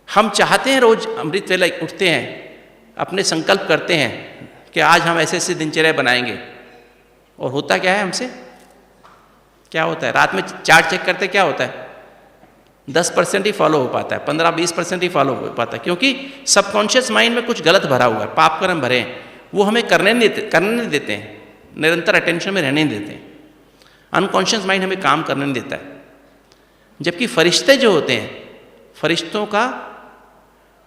A: हम चाहते हैं, रोज अमृत वेला उठते हैं, अपने संकल्प करते हैं कि आज हम ऐसे ऐसे दिनचर्या बनाएंगे, और होता क्या है हमसे? क्या होता है? रात में चार्ट चेक करते क्या होता है? 10% ही फॉलो हो पाता है, 15-20% ही फॉलो हो पाता है, क्योंकि सबकॉन्शियस माइंड में कुछ गलत भरा हुआ है, पाप कर्म भरे हैं, वो हमें करने नहीं देते हैं, निरंतर अटेंशन में रहने नहीं देते हैं। अनकॉन्शियस माइंड हमें काम करने नहीं देता है। जबकि फरिश्ते जो होते हैं, फरिश्तों का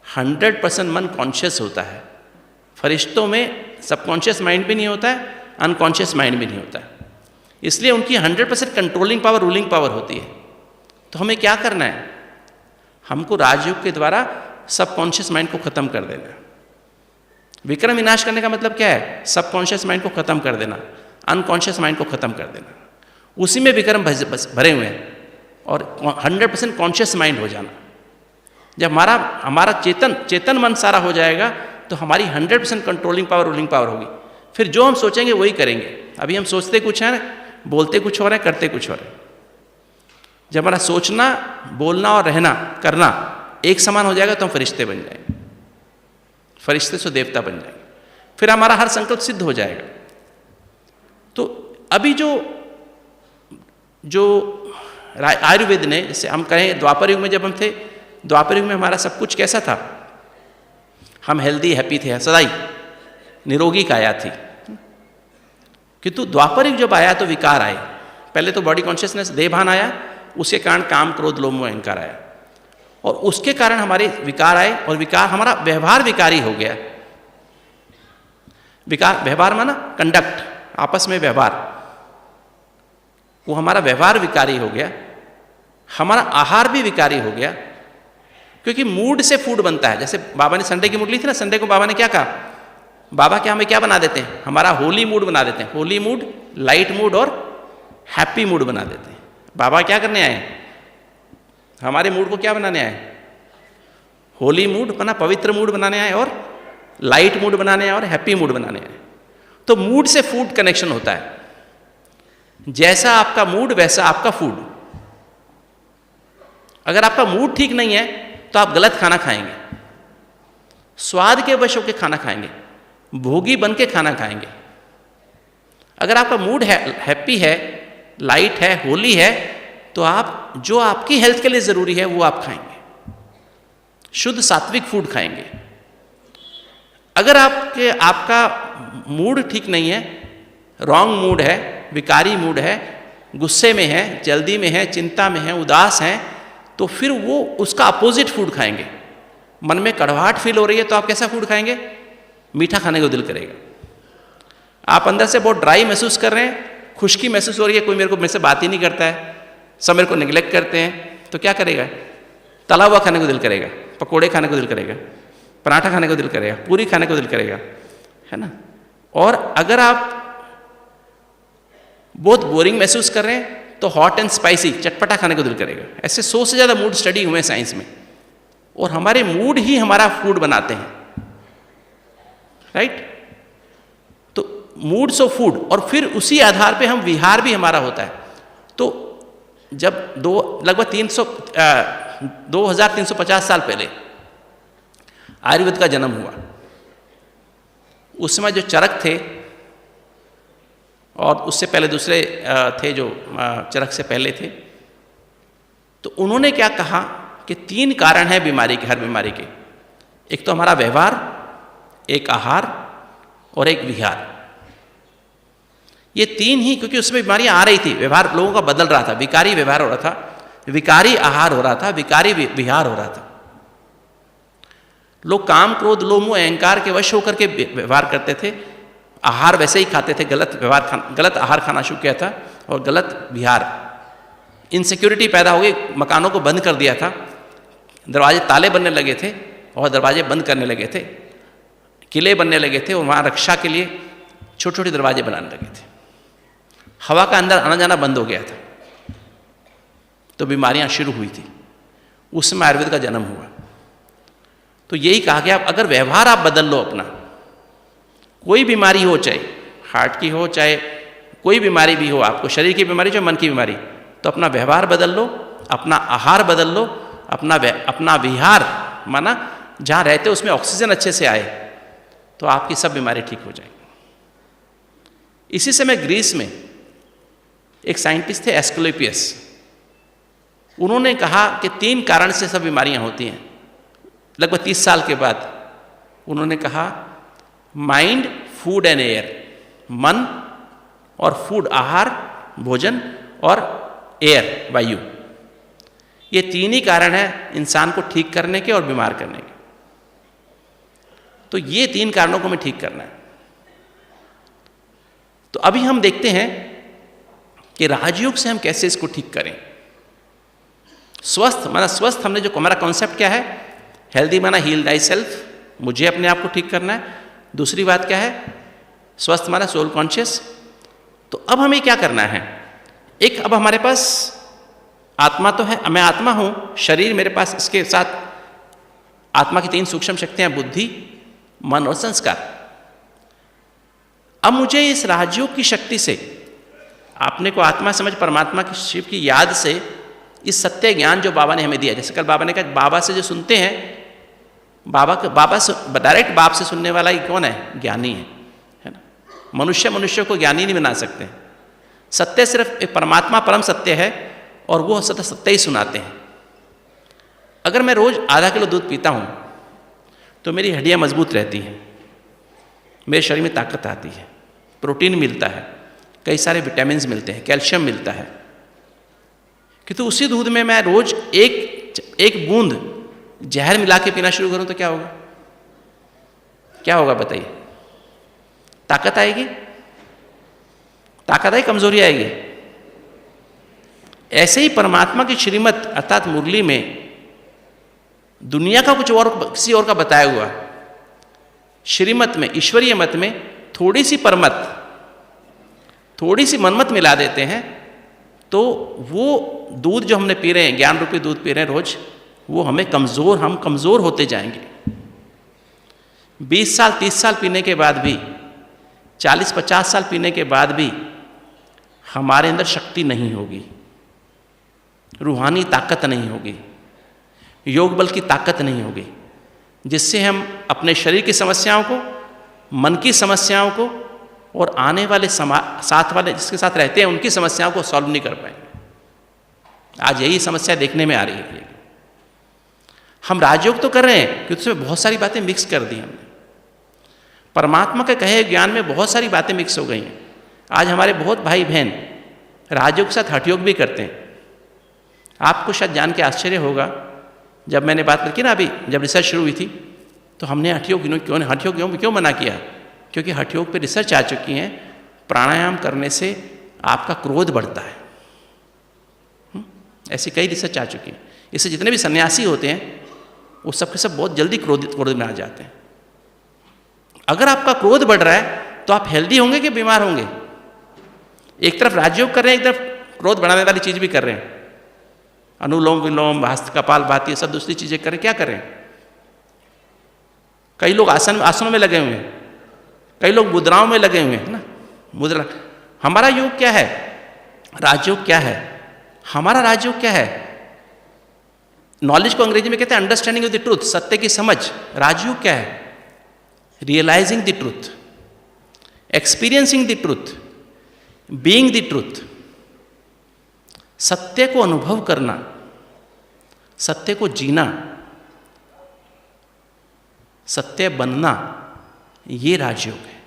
A: 100% मन कॉन्शियस होता है। फरिश्तों में सबकॉन्शियस माइंड भी नहीं होता है, अनकॉन्शियस माइंड भी नहीं होता है, इसलिए उनकी 100% कंट्रोलिंग पावर, रूलिंग पावर होती है। तो हमें क्या करना है? हमको राजयोग के द्वारा सबकॉन्शियस माइंड को खत्म कर देना है। विक्रम विनाश करने का मतलब क्या है? सबकॉन्शियस माइंड को खत्म कर देना, अनकॉन्शियस माइंड को खत्म कर देना, उसी में विक्रम भरे हुए हैं, और 100% कॉन्शियस माइंड हो जाना। जब हमारा चेतन मन सारा हो जाएगा, तो हमारी 100% कंट्रोलिंग पावर, रूलिंग पावर होगी। फिर जो हम सोचेंगे वही करेंगे। अभी हम सोचते कुछ हैं, बोलते कुछ हो रहे हैं, करते कुछ हो रहे हैं। जब हमारा सोचना, बोलना और रहना, करना एक समान हो जाएगा, तो हम फरिश्ते बन जाएंगे, फरिश्ते से देवता बन जाएंगे, फिर हमारा हर संकल्प सिद्ध हो जाएगा। तो अभी जो आयुर्वेद ने, जैसे हम कहें द्वापर युग में जब हम थे, द्वापर युग में हमारा सब कुछ कैसा था? हम हेल्दी, हैप्पी थे, सदाई निरोगी काया थी। किंतु द्वापर युग जब आया तो विकार आए। पहले तो बॉडी कॉन्शियसनेस, देहभान आया, उसके कारण काम, क्रोध, लोभ, मोह, अहंकार आया, और उसके कारण हमारे विकार आए, और विकार हमारा व्यवहार विकारी हो गया। विकार, व्यवहार माना कंडक्ट, आपस में व्यवहार, वो हमारा व्यवहार विकारी हो गया। हमारा आहार भी विकारी हो गया, क्योंकि मूड से फूड बनता है। जैसे बाबा ने संडे की मूड ली थी ना, संडे को बाबा ने क्या कहा? बाबा क्या हमें क्या बना देते हैं? हमारा होली मूड बना देते हैं। होली मूड, लाइट मूड और हैप्पी मूड बना देते हैं। बाबा क्या करने आए? हमारे मूड को क्या बनाने आए? होली मूड बना, पवित्र मूड बनाने आए, और लाइट मूड बनाने आए, और हैप्पी मूड बनाने आए। तो मूड से फूड कनेक्शन होता है। जैसा आपका मूड वैसा आपका फूड। अगर आपका मूड ठीक नहीं है तो आप गलत खाना खाएंगे, स्वाद के वश होकर खाना खाएंगे, भोगी बन के खाना खाएंगे। अगर आपका मूड हैप्पी है, लाइट है, होली है, तो आप जो आपकी हेल्थ के लिए जरूरी है वो आप खाएंगे, शुद्ध सात्विक फूड खाएंगे। अगर आपका मूड ठीक नहीं है, रॉन्ग मूड है, विकारी मूड है, गुस्से में है, जल्दी में है, चिंता में है, उदास है, तो फिर वो उसका अपोजिट फूड खाएंगे। मन में कड़वाहट फील हो रही है तो आप कैसा फूड खाएंगे? मीठा खाने को दिल करेगा। आप अंदर से बहुत ड्राई महसूस कर रहे हैं, खुश्की महसूस हो रही है, कोई मेरे से बात ही नहीं करता है, सब मेरे को निगलेक्ट करते हैं, तो क्या करेगा? तला हुआ खाने को दिल करेगा, पकोड़े खाने को दिल करेगा, पराठा खाने को दिल करेगा, पूरी खाने को दिल करेगा, है ना। और अगर आप बहुत बोरिंग महसूस कर रहे हैं तो हॉट एंड स्पाइसी, चटपटा खाने को दिल करेगा। ऐसे 100 से ज़्यादा मूड स्टडी हुए हैं साइंस में, और हमारे मूड ही हमारा फूड बनाते हैं, राइट। तो मूड्स ऑफ फूड, और फिर उसी आधार पे हम विहार भी हमारा होता है। तो जब लगभग 2350 साल पहले आयुर्वेद का जन्म हुआ, उस समय जो चरक थे, और उससे पहले दूसरे थे जो चरक से पहले थे, तो उन्होंने क्या कहा कि 3 कारण है बीमारी के, हर बीमारी के। एक तो हमारा व्यवहार, एक आहार, और एक विहार। ये 3 ही, क्योंकि उसमें बीमारियां आ रही थी, व्यवहार लोगों का बदल रहा था, विकारी व्यवहार हो रहा था, विकारी आहार हो रहा था, विकारी विहार हो रहा था। लोग काम, क्रोध, लोभ, मोह, अहंकार के वश होकर के व्यवहार करते थे, आहार वैसे ही खाते थे, गलत आहार खाना शुरू किया था, और गलत विहार, इनसिक्योरिटी पैदा हो गई, मकानों को बंद कर दिया था, दरवाजे ताले बनने लगे थे और दरवाजे बंद करने लगे थे, किले बनने लगे थे और वहाँ रक्षा के लिए छोटे छोटे दरवाजे बनाने लगे थे। हवा का अंदर आना जाना बंद हो गया था, तो बीमारियाँ शुरू हुई थी। उस समय आयुर्वेद का जन्म हुआ। तो यही कहा गया अगर व्यवहार आप बदल लो अपना, कोई बीमारी हो, चाहे हार्ट की हो, चाहे कोई बीमारी भी हो, आपको शरीर की बीमारी चाहे मन की बीमारी, तो अपना व्यवहार बदल लो, अपना आहार बदल लो, अपना विहार माना जहाँ रहते उसमें ऑक्सीजन अच्छे से आए, तो आपकी सब बीमारी ठीक हो जाएगी। इसी समय ग्रीस में एक साइंटिस्ट थे एस्क्लेपियस, उन्होंने कहा कि 3 कारण से सब बीमारियां होती हैं। लगभग 30 साल के बाद उन्होंने कहा माइंड, फूड एंड एयर, मन और फूड आहार भोजन और एयर वायु, ये 3 ही कारण हैं इंसान को ठीक करने के और बीमार करने के। तो ये 3 कारणों को हमें ठीक करना है। तो अभी हम देखते हैं कि राजयोग से हम कैसे इसको ठीक करें। स्वस्थ माना स्वस्थ, हमने जो हमारा कॉन्सेप्ट क्या है, हेल्दी माना हील दाई सेल्फ, मुझे अपने आप को ठीक करना है। दूसरी बात क्या है, स्वस्थ माना सोल कॉन्शियस। तो अब हमें क्या करना है, एक अब हमारे पास आत्मा तो है, मैं आत्मा हूं, शरीर मेरे पास, इसके साथ आत्मा की 3 सूक्ष्म शक्तियां, बुद्धि, मन और संस्कार। अब मुझे इस राजयोग की शक्ति से, आपने को आत्मा समझ परमात्मा की शिव की याद से, इस सत्य ज्ञान जो बाबा ने हमें दिया, जैसे कल बाबा ने कहा बाबा से जो सुनते हैं, बाबा से डायरेक्ट बाप से सुनने वाला ही कौन है, ज्ञानी है ना। मनुष्य को ज्ञानी नहीं बना सकते। सत्य सिर्फ एक परमात्मा परम सत्य है और वो सत्य ही सुनाते हैं। अगर मैं रोज आधा किलो दूध पीता हूं तो मेरी हड्डियां मजबूत रहती हैं, मेरे शरीर में ताकत आती है, प्रोटीन मिलता है, कई सारे विटामिन मिलते हैं, कैल्शियम मिलता है। किंतु उसी दूध में मैं रोज एक बूंद जहर मिला के पीना शुरू करूं तो क्या होगा, क्या होगा बताइए? ताकत आएगी? ताकत आएगी, कमजोरी आएगी? ऐसे ही परमात्मा की श्रीमत अर्थात मुरली में दुनिया का कुछ और, किसी और का बताया हुआ श्रीमत में, ईश्वरीय मत में थोड़ी सी परमत, थोड़ी सी मनमत मिला देते हैं, तो वो दूध जो हमने पी रहे हैं, ज्ञान रूपी दूध पी रहे हैं रोज, वो हम कमजोर होते जाएंगे। 20 साल 30 साल पीने के बाद भी, 40-50 साल पीने के बाद भी हमारे अंदर शक्ति नहीं होगी, रूहानी ताकत नहीं होगी, योग बल की ताकत नहीं होगी, जिससे हम अपने शरीर की समस्याओं को, मन की समस्याओं को और आने वाले साथ वाले जिसके साथ रहते हैं उनकी समस्याओं को सॉल्व नहीं कर पाएंगे। आज यही समस्या देखने में आ रही है। हम राजयोग तो कर रहे हैं क्योंकि उसमें बहुत सारी बातें मिक्स कर दी हमने। परमात्मा के कहे ज्ञान में बहुत सारी बातें मिक्स हो गई हैं। आज हमारे बहुत भाई बहन राजयोग के साथ हठयोग भी करते हैं। आपको शायद जान के आश्चर्य होगा, जब मैंने बात की ना, अभी जब रिसर्च शुरू हुई थी, तो हमने हठयोग क्यों मना किया? क्योंकि हठयोग पे रिसर्च आ चुकी है, प्राणायाम करने से आपका क्रोध बढ़ता है। ऐसी कई रिसर्च आ चुकी है। इससे जितने भी सन्यासी होते हैं वो सब के सब बहुत जल्दी क्रोध में आ जाते हैं। अगर आपका क्रोध बढ़ रहा है तो आप हेल्दी होंगे कि बीमार होंगे? एक तरफ राजयोग कर रहे हैं, एक तरफ क्रोध बढ़ाने वाली चीज भी कर रहे हैं, अनुलोम विलोम, हस्त कपाल भाती, सब दूसरी चीजें करें। क्या करें? कई लोग आसनों में लगे हुए हैं, कई लोग मुद्राओं में लगे हुए हैं ना, मुद्रा। हमारा योग क्या है? राजयोग क्या है? हमारा राजयोग क्या है? नॉलेज को अंग्रेजी में कहते हैं अंडरस्टैंडिंग ऑफ द ट्रूथ, सत्य की समझ। राजयोग क्या है? Realising the truth, experiencing the truth, being the truth. सत्य को अनुभव करना, सत्य को जीना, सत्य बनना, ये राजयोग है।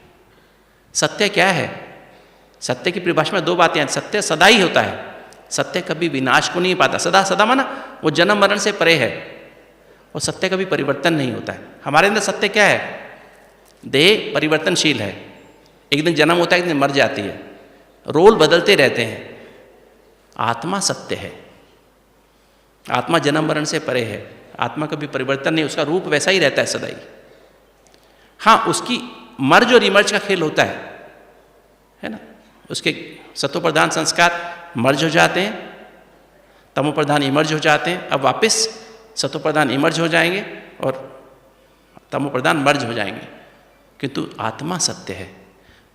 A: सत्य क्या है? सत्य की परिभाषा में 2 बातें हैं। सत्य सदा ही होता है, सत्य कभी विनाश को नहीं पाता। सदा माना वो जन्म मरण से परे है, और सत्य कभी परिवर्तन नहीं होता है। हमारे अंदर सत्य क्या है? देह परिवर्तनशील है, एक दिन जन्म होता है, एक दिन मर जाती है, रोल बदलते रहते हैं। आत्मा सत्य है, आत्मा जन्म मरण से परे है, आत्मा कभी परिवर्तन नहीं, उसका रूप वैसा ही रहता है सदा ही। हाँ, उसकी मर्ज और इमर्ज का खेल होता है ना। उसके सत्व प्रधान संस्कार मर्ज हो जाते हैं, तमो प्रधान इमर्ज हो जाते हैं, अब वापस सत्व प्रधान इमर्ज हो जाएंगे और तमो प्रधान मर्ज हो जाएंगे। किंतु आत्मा सत्य है,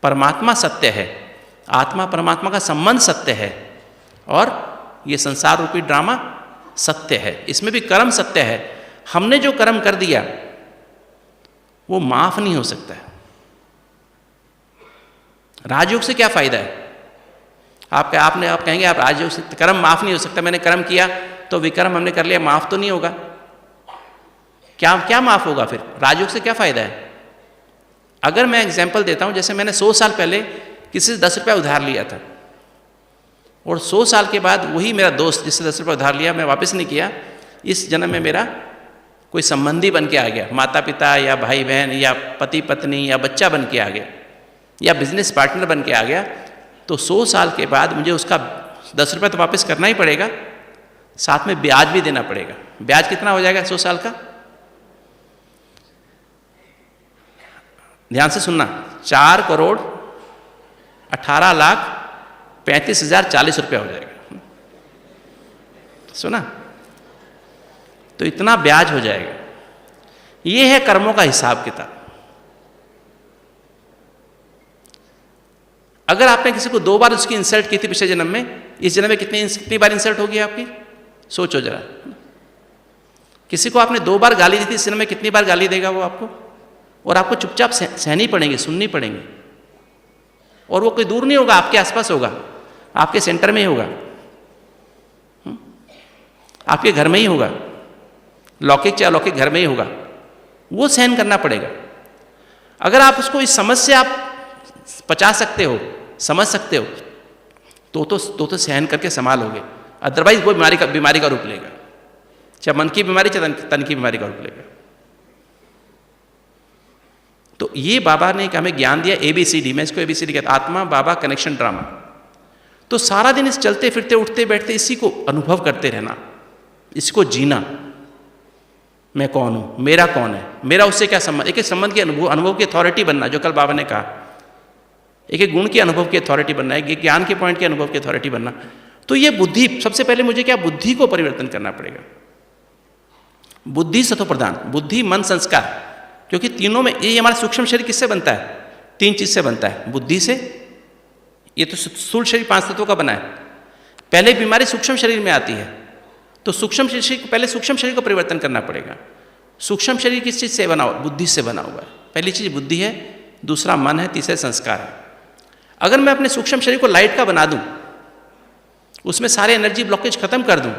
A: परमात्मा सत्य है, आत्मा परमात्मा का संबंध सत्य है, और ये संसार रूपी ड्रामा सत्य है। इसमें भी कर्म सत्य है। हमने जो कर्म कर दिया वो माफ नहीं हो सकता है। राजयोग से क्या फायदा है? आप कहेंगे आप राजयोग से कर्म माफ नहीं हो सकता, मैंने कर्म किया तो विकर्म हमने कर लिया, माफ तो नहीं होगा। क्या माफ होगा फिर? राजयोग से क्या फायदा है? अगर मैं एग्जाम्पल देता हूं, जैसे मैंने 100 साल पहले किसी से 10 रुपया उधार लिया था, और 100 साल के बाद वही मेरा दोस्त जिससे 10 रुपया उधार लिया मैं वापस नहीं किया, इस जन्म में मेरा कोई संबंधी बन के आ गया, माता पिता या भाई बहन या पति पत्नी या बच्चा बन के आ गया या बिजनेस पार्टनर बन के आ गया, तो 100 साल के बाद मुझे उसका 10 रुपया तो वापस करना ही पड़ेगा, साथ में ब्याज भी देना पड़ेगा। ब्याज कितना हो जाएगा 100 साल का? ध्यान से सुनना, 4,18,35,040 रुपया हो जाएगा। सुना? तो इतना ब्याज हो जाएगा। ये है कर्मों का हिसाब किताब। अगर आपने किसी को 2 बार उसकी इंसल्ट की थी पिछले जन्म में, इस जन्म में कितनी बार इंसल्ट होगी आपकी? सोचो जरा। किसी को आपने 2 बार गाली दी थी, इस जन्म में कितनी बार गाली देगा वो आपको? और आपको चुपचाप सहनी पड़ेंगी, सुननी पड़ेंगी, और वो कोई दूर नहीं होगा, आपके आसपास होगा, आपके सेंटर में ही होगा, आपके घर में ही होगा, लौकिक चाहे अलौकिक घर में ही होगा, वो सहन करना पड़ेगा। अगर आप उसको इस समझ से आप पचा सकते हो, समझ सकते हो, तो सहन करके संभालोगे, अदरवाइज वो बीमारी का रूप लेगा, चाहे मन की बीमारी चाहे तन की बीमारी का रूप लेगा। तो ये बाबा ने हमें ज्ञान दिया ABCD, मैं इसको ABCD कहता, आत्मा बाबा कनेक्शन ड्रामा। तो सारा दिन इस चलते फिरते उठते बैठते इसी को अनुभव करते रहना, इसको जीना। मैं कौन हूं, मेरा कौन है, मेरा उससे क्या संबंध, एक एक संबंध के अनुभव की अथॉरिटी बनना, जो कल बाबा ने कहा, एक एक गुण के अनुभव की अथॉरिटी बनना, एक ज्ञान के पॉइंट के अनुभव की अथॉरिटी बनना। तो ये बुद्धि, सबसे पहले मुझे क्या, बुद्धि को परिवर्तन करना पड़ेगा। बुद्धि सत्व प्रधान, बुद्धि मन संस्कार, क्योंकि तीनों में ये हमारा सूक्ष्म शरीर किससे बनता है? 3 चीज से बनता है, बुद्धि से। ये तो स्थूल शरीर 5 तत्वों का बना है। पहले बीमारी सूक्ष्म शरीर में आती है, तो सूक्ष्म शरीर को पहले सूक्ष्म शरीर को परिवर्तन करना पड़ेगा। सूक्ष्म शरीर किस चीज से बना हुआ? बुद्धि से बना हुआ है। पहली चीज बुद्धि है, दूसरा मन है, तीसरा संस्कार है। अगर मैं अपने सूक्ष्म शरीर को लाइट का बना दूं, उसमें सारे एनर्जी ब्लॉकेज खत्म कर दूं,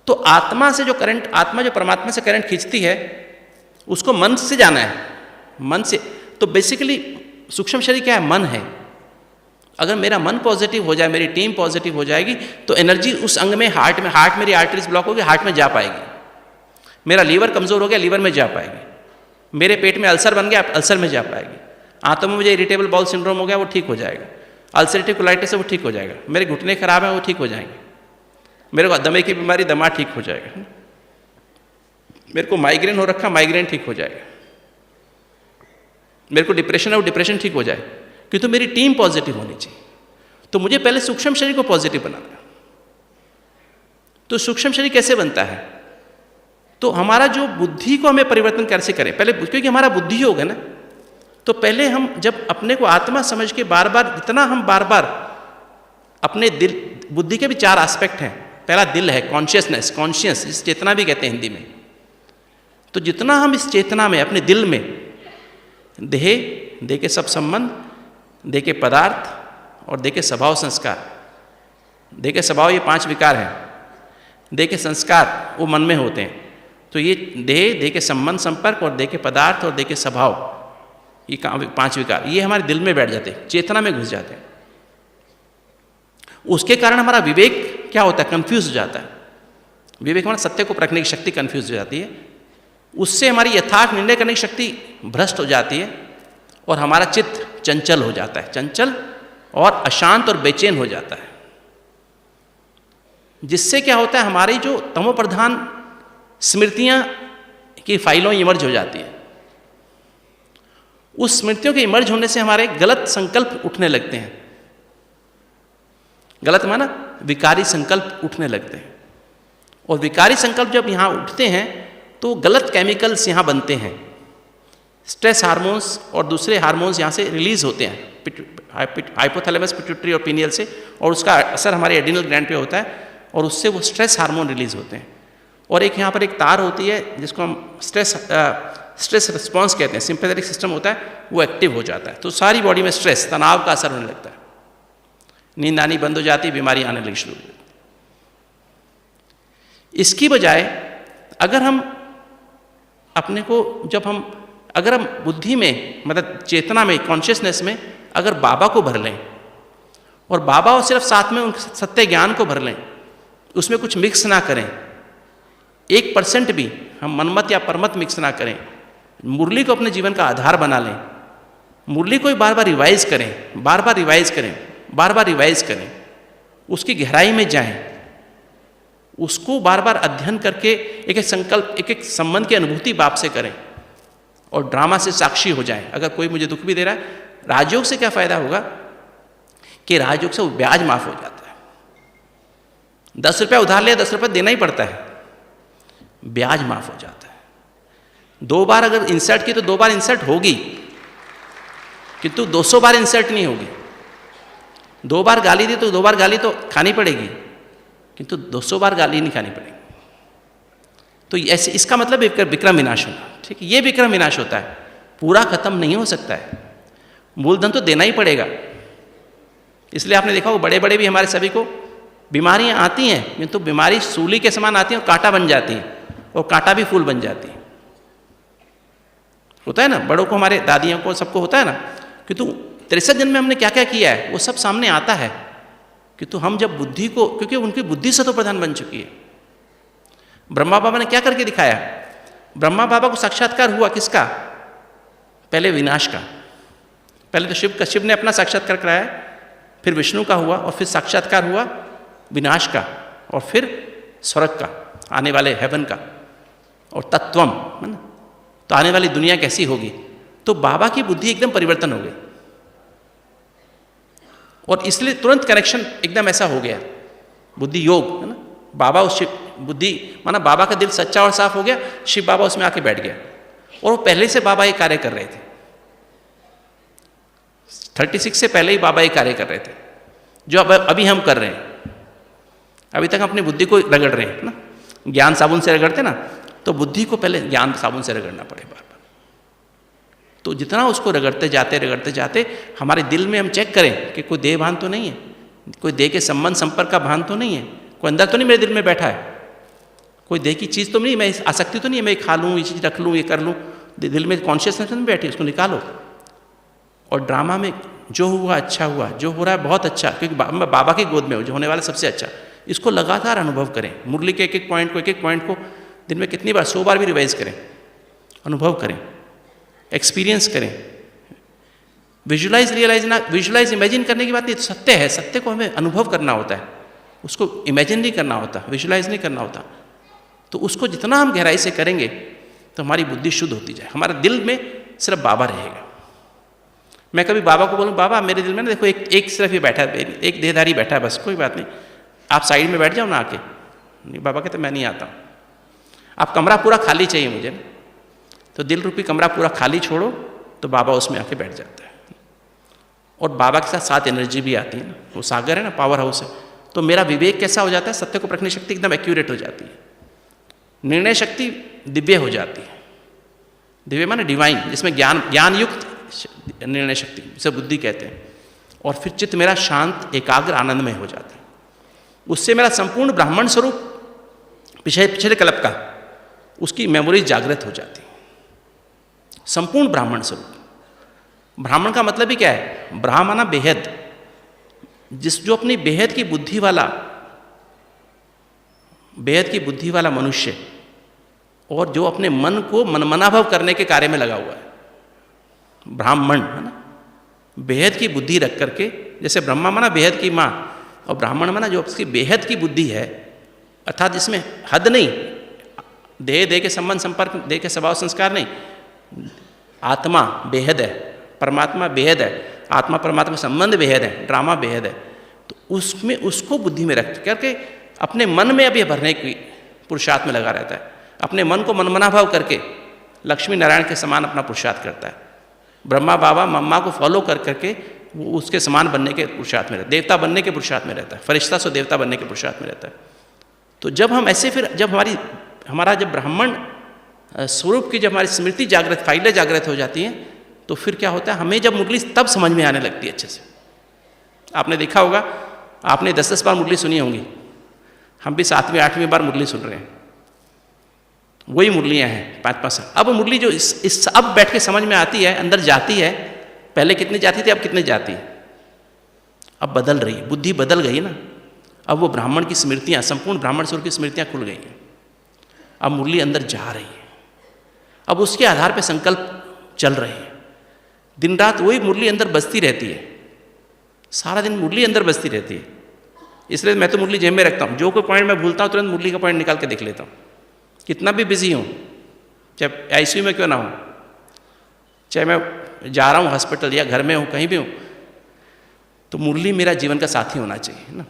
A: तो आत्मा से जो करंट, आत्मा जो परमात्मा से करंट खींचती है, उसको मन से जाना है, मन से। तो बेसिकली सूक्ष्म शरीर क्या है? मन है। अगर मेरा मन पॉजिटिव हो जाए, मेरी टीम पॉजिटिव हो जाएगी, तो एनर्जी उस अंग में, हार्ट में, मेरी आर्टरीज ब्लॉक होगी, हार्ट में जा पाएगी। मेरा लीवर कमजोर हो गया, लीवर में जा पाएगी। मेरे पेट में अल्सर बन गया, अल्सर में जा पाएगी। आंतों में मुझे इरिटेबल बाउल सिंड्रोम हो गया, वो ठीक हो जाएगा। अल्सरेटिव कोलाइटिस है, वो ठीक हो जाएगा। मेरे घुटने खराब है, वो ठीक हो जाएंगे। मेरे को दमे की बीमारी, दमा ठीक हो जाएगा। मेरे को माइग्रेन हो रखा, माइग्रेन ठीक हो जाएगा। मेरे को डिप्रेशन है, वो डिप्रेशन ठीक हो जाए, क्योंकि मेरी टीम पॉजिटिव होनी चाहिए। तो मुझे पहले सूक्ष्म शरीर को पॉजिटिव बनाना। तो सूक्ष्म शरीर कैसे बनता है? तो हमारा जो बुद्धि को हमें परिवर्तन कैसे करें पहले, क्योंकि हमारा बुद्धि योग है ना। तो पहले हम जब अपने को आत्मा समझ के बार बार, जितना हम बार बार अपने दिल, बुद्धि के भी 4 एस्पेक्ट हैं। पहला दिल है, कॉन्शियसनेस, कॉन्शियस, इस चेतना भी कहते हैं हिंदी में। तो जितना हम इस चेतना में, अपने दिल में, देह के सब संबंध, देह के पदार्थ और देह के स्वभाव संस्कार, देह के स्वभाव ये 5 विकार हैं, देह के संस्कार वो मन में होते हैं। तो ये देह के संबंध, संपर्क और देह के पदार्थ और देह के स्वभाव, ये 5 विकार, ये हमारे दिल में बैठ जाते हैं, चेतना में घुस जाते हैं। उसके कारण हमारा विवेक क्या होता है? कंफ्यूज हो जाता है। विवेक हमारा सत्य को परखने की शक्ति कंफ्यूज हो जाती है। उससे हमारी यथार्थ निर्णय करने की शक्ति भ्रष्ट हो जाती है, और हमारा चित्त चंचल हो जाता है, चंचल और अशांत और बेचैन हो जाता है। जिससे क्या होता है, हमारी जो तमोप्रधान स्मृतियां की फाइलों इमर्ज हो जाती है। उस स्मृतियों के इमर्ज होने से हमारे गलत संकल्प उठने लगते हैं। गलत माना विकारी संकल्प उठने लगते हैं, और विकारी संकल्प जब यहाँ उठते हैं तो गलत केमिकल्स यहाँ बनते हैं, स्ट्रेस हार्मोन्स और दूसरे हार्मोन्स यहाँ से रिलीज होते हैं, हाइपोथैलेमस, पिट्यूटरी और पीनियल से, और उसका असर हमारे एड्रिनल ग्लैंड पे होता है, और उससे वो स्ट्रेस हार्मोन रिलीज होते हैं। और एक यहाँ पर एक तार होती है जिसको हम स्ट्रेस रिस्पॉन्स कहते हैं, सिंपैथेटिक सिस्टम होता है, वो एक्टिव हो जाता है, तो सारी बॉडी में स्ट्रेस, तनाव का असर होने लगता है, नींद आनी बंद हो जाती है, बीमारी आने लगी शुरू हो जाती है। इसकी बजाय अगर हम अपने को अगर हम बुद्धि में, मतलब चेतना में, कॉन्शियसनेस में अगर बाबा को भर लें, और बाबा और सिर्फ साथ में उन सत्य ज्ञान को भर लें, उसमें कुछ मिक्स ना करें, 1% भी हम मनमत या परमत मिक्स ना करें, मुरली को अपने जीवन का आधार बना लें, मुरली को बार बार रिवाइज करें, बार बार रिवाइज करें, बार बार रिवाइज करें, उसकी गहराई में जाएं, उसको बार बार अध्ययन करके एक एक संकल्प, एक एक संबंध की अनुभूति बाप से करें, और ड्रामा से साक्षी हो जाएं। अगर कोई मुझे दुख भी दे रहा है, राजयोग से क्या फायदा होगा कि राजयोग से वो ब्याज माफ हो जाता है। 10 रुपया उधार लिया, 10 रुपये देना ही पड़ता है, ब्याज माफ हो जाता है। 2 बार अगर इंसल्ट की तो 2 बार इंसल्ट होगी, किंतु 200 बार इंसल्ट नहीं होगी। 2 बार गाली दी तो 2 बार गाली तो खानी पड़ेगी, किंतु 200 बार गाली नहीं खानी पड़ेगी। तो ऐसे इसका मतलब विक्रम विनाश होना, ठीक है, ये विक्रम विनाश होता है, पूरा खत्म नहीं हो सकता है, मूलधन तो देना ही पड़ेगा। इसलिए आपने देखा वो बड़े बड़े भी हमारे सभी को बीमारियां आती हैं, किंतु बीमारी सूली के समान आती है और कांटा बन जाती है, और कांटा भी फूल बन जाती है। होता है ना, बड़ों को, हमारे दादियों को, सबको होता है ना, किंतु 63 जन्म में हमने क्या क्या किया है वो सब सामने आता है। किंतु हम जब बुद्धि को, क्योंकि उनकी बुद्धि सतो प्रधान बन चुकी है। ब्रह्मा बाबा ने क्या करके दिखाया? ब्रह्मा बाबा को साक्षात्कार हुआ किसका? पहले विनाश का। पहले तो शिव ने अपना साक्षात्कार कराया, फिर विष्णु का हुआ, और फिर साक्षात्कार हुआ विनाश का, और फिर स्वर्ग का, आने वाले हेवन का, और तत्वम, है ना, तो आने वाली दुनिया कैसी होगी। तो बाबा की बुद्धि एकदम परिवर्तन हो गई, और इसलिए तुरंत कनेक्शन एकदम ऐसा हो गया, बुद्धि योग, है ना। बाबा उस शिव बुद्धि, माना बाबा का दिल सच्चा और साफ हो गया, शिव बाबा उसमें आके बैठ गया, और वो पहले से बाबा ये कार्य कर रहे थे। 36 से पहले ही बाबा ये कार्य कर रहे थे, जो अभी हम कर रहे हैं। अभी तक अपनी बुद्धि को रगड़ रहे हैं ना, ज्ञान साबुन से रगड़ते ना, तो बुद्धि को पहले ज्ञान साबुन से रगड़ना पड़े बार बार। तो जितना उसको रगड़ते जाते हमारे दिल में हम चेक करें कि कोई देह भान तो नहीं है, कोई देह के संबंध संपर्क का भान तो नहीं है, कोई अंदर तो नहीं मेरे दिल में बैठा है, कोई देह की चीज़ तो नहीं, मैं आसक्ति तो नहीं है, मैं खा लूँ, ये चीज़ रख लूँ, ये कर लूँ, दिल में कॉन्शियसनेस नहीं बैठी, उसको निकालो। और ड्रामा में जो हुआ अच्छा हुआ, जो हो रहा है बहुत अच्छा, क्योंकि बाबा की गोद में हो, जो होने वाला सबसे अच्छा, इसको लगातार अनुभव करें। मुरली के एक एक पॉइंट को दिन में कितनी बार, 100 बार भी रिवाइज करें, अनुभव करें, एक्सपीरियंस करें। विजुलाइज इमेजिन करने की बात नहीं, सत्य है, सत्य को हमें अनुभव करना होता है, उसको इमेजिन नहीं करना होता, विजुलाइज नहीं करना होता। तो उसको जितना हम गहराई से करेंगे तो हमारी बुद्धि शुद्ध होती जाए, हमारे दिल में सिर्फ बाबा रहेगा। मैं कभी बाबा को बोलूँ, बाबा मेरे दिल में ना देखो एक सिर्फ ये बैठा है, एक देहधारी बैठा है, बस कोई बात नहीं, आप साइड में बैठ जाओ ना आके। नहीं, बाबा कहते मैं नहीं आता हूँ, आप कमरा पूरा खाली चाहिए मुझे ना, तो दिल रूपी कमरा पूरा खाली छोड़ो, तो बाबा उसमें आके बैठ जाता है। और बाबा के साथ एनर्जी भी आती है ना, वो सागर है ना, पावर हाउस है। तो मेरा विवेक कैसा हो जाता है, सत्य को परखने शक्ति एकदम एक्यूरेट हो जाती है, निर्णय शक्ति दिव्य हो जाती है। दिव्य माने डिवाइन, जिसमें ज्ञान युक्त निर्णय शक्ति, जिसे बुद्धि कहते हैं। और फिर चित्त मेरा शांत, एकाग्र, आनंदमय हो जाता है। उससे मेरा संपूर्ण ब्राह्मण स्वरूप पिछले कल्प का, उसकी मेमोरीज जागृत हो जाती है। संपूर्ण ब्राह्मण स्वरूप। ब्राह्मण का मतलब ही क्या है? ब्राह्मणा बेहद, जो अपनी बेहद की बुद्धि वाला मनुष्य, और जो अपने मन को मनमनाभव करने के कार्य में लगा हुआ है, ब्राह्मण, है ना। बेहद की बुद्धि रख करके, जैसे ब्रह्मा माना बेहद की माँ, और ब्राह्मण माना जो उसकी बेहद की बुद्धि है, अर्थात इसमें हद नहीं, देह के संबंध संपर्क, देह के स्वभाव संस्कार नहीं, आत्मा बेहद है, परमात्मा बेहद है, आत्मा परमात्मा संबंध बेहद है, ड्रामा बेहद है। तो उसमें उसको बुद्धि में रख करके अपने मन में अभी भरने की पुरुषार्थ में लगा रहता है, अपने मन को मनमना भाव करके लक्ष्मी नारायण के समान अपना पुरुषार्थ करता है, ब्रह्मा बाबा मम्मा को फॉलो कर करके वो उसके समान बनने के पुरुषार्थ में रहता है, देवता बनने के पुरुषार्थ में रहता है, फरिश्ता सो देवता बनने के पुरुषार्थ में रहता है। तो जब हम ऐसे फिर जब हमारा जब ब्राह्मण स्वरूप की जब हमारी स्मृति जागृत, फाइलें जागृत हो जाती हैं, तो फिर क्या होता है, हमें जब मुरली तब समझ में आने लगती है अच्छे से। आपने देखा होगा, आपने 10-10 बार मुरली सुनी होंगी, हम भी 7वीं 8वीं बार मुरली सुन रहे हैं, वही मुरलियाँ हैं 5-5 साल। अब मुरली जो इस अब बैठ के समझ में आती है, अंदर जाती है, पहले कितनी जाती थी, अब कितने जाती है, अब बदल रही है, बुद्धि बदल गई ना। अब वो ब्राह्मण की स्मृतियाँ, संपूर्ण ब्राह्मण स्वरूप की स्मृतियाँ खुल गई हैं, अब मुरली अंदर जा रही है, अब उसके आधार पर संकल्प चल रहे हैं, दिन रात वही मुरली अंदर बजती रहती है, सारा दिन मुरली अंदर बजती रहती है। इसलिए मैं तो मुरली जेब में रखता हूँ, जो कोई पॉइंट मैं भूलता हूँ तुरंत मुरली का पॉइंट निकाल के देख लेता हूँ, कितना भी बिजी हूँ, चाहे आईसीयू में क्यों ना हूँ, चाहे मैं जा रहा हूँ हॉस्पिटल या घर में हूँ, कहीं भी हूँ, तो मुरली मेरा जीवन का साथी होना चाहिए ना।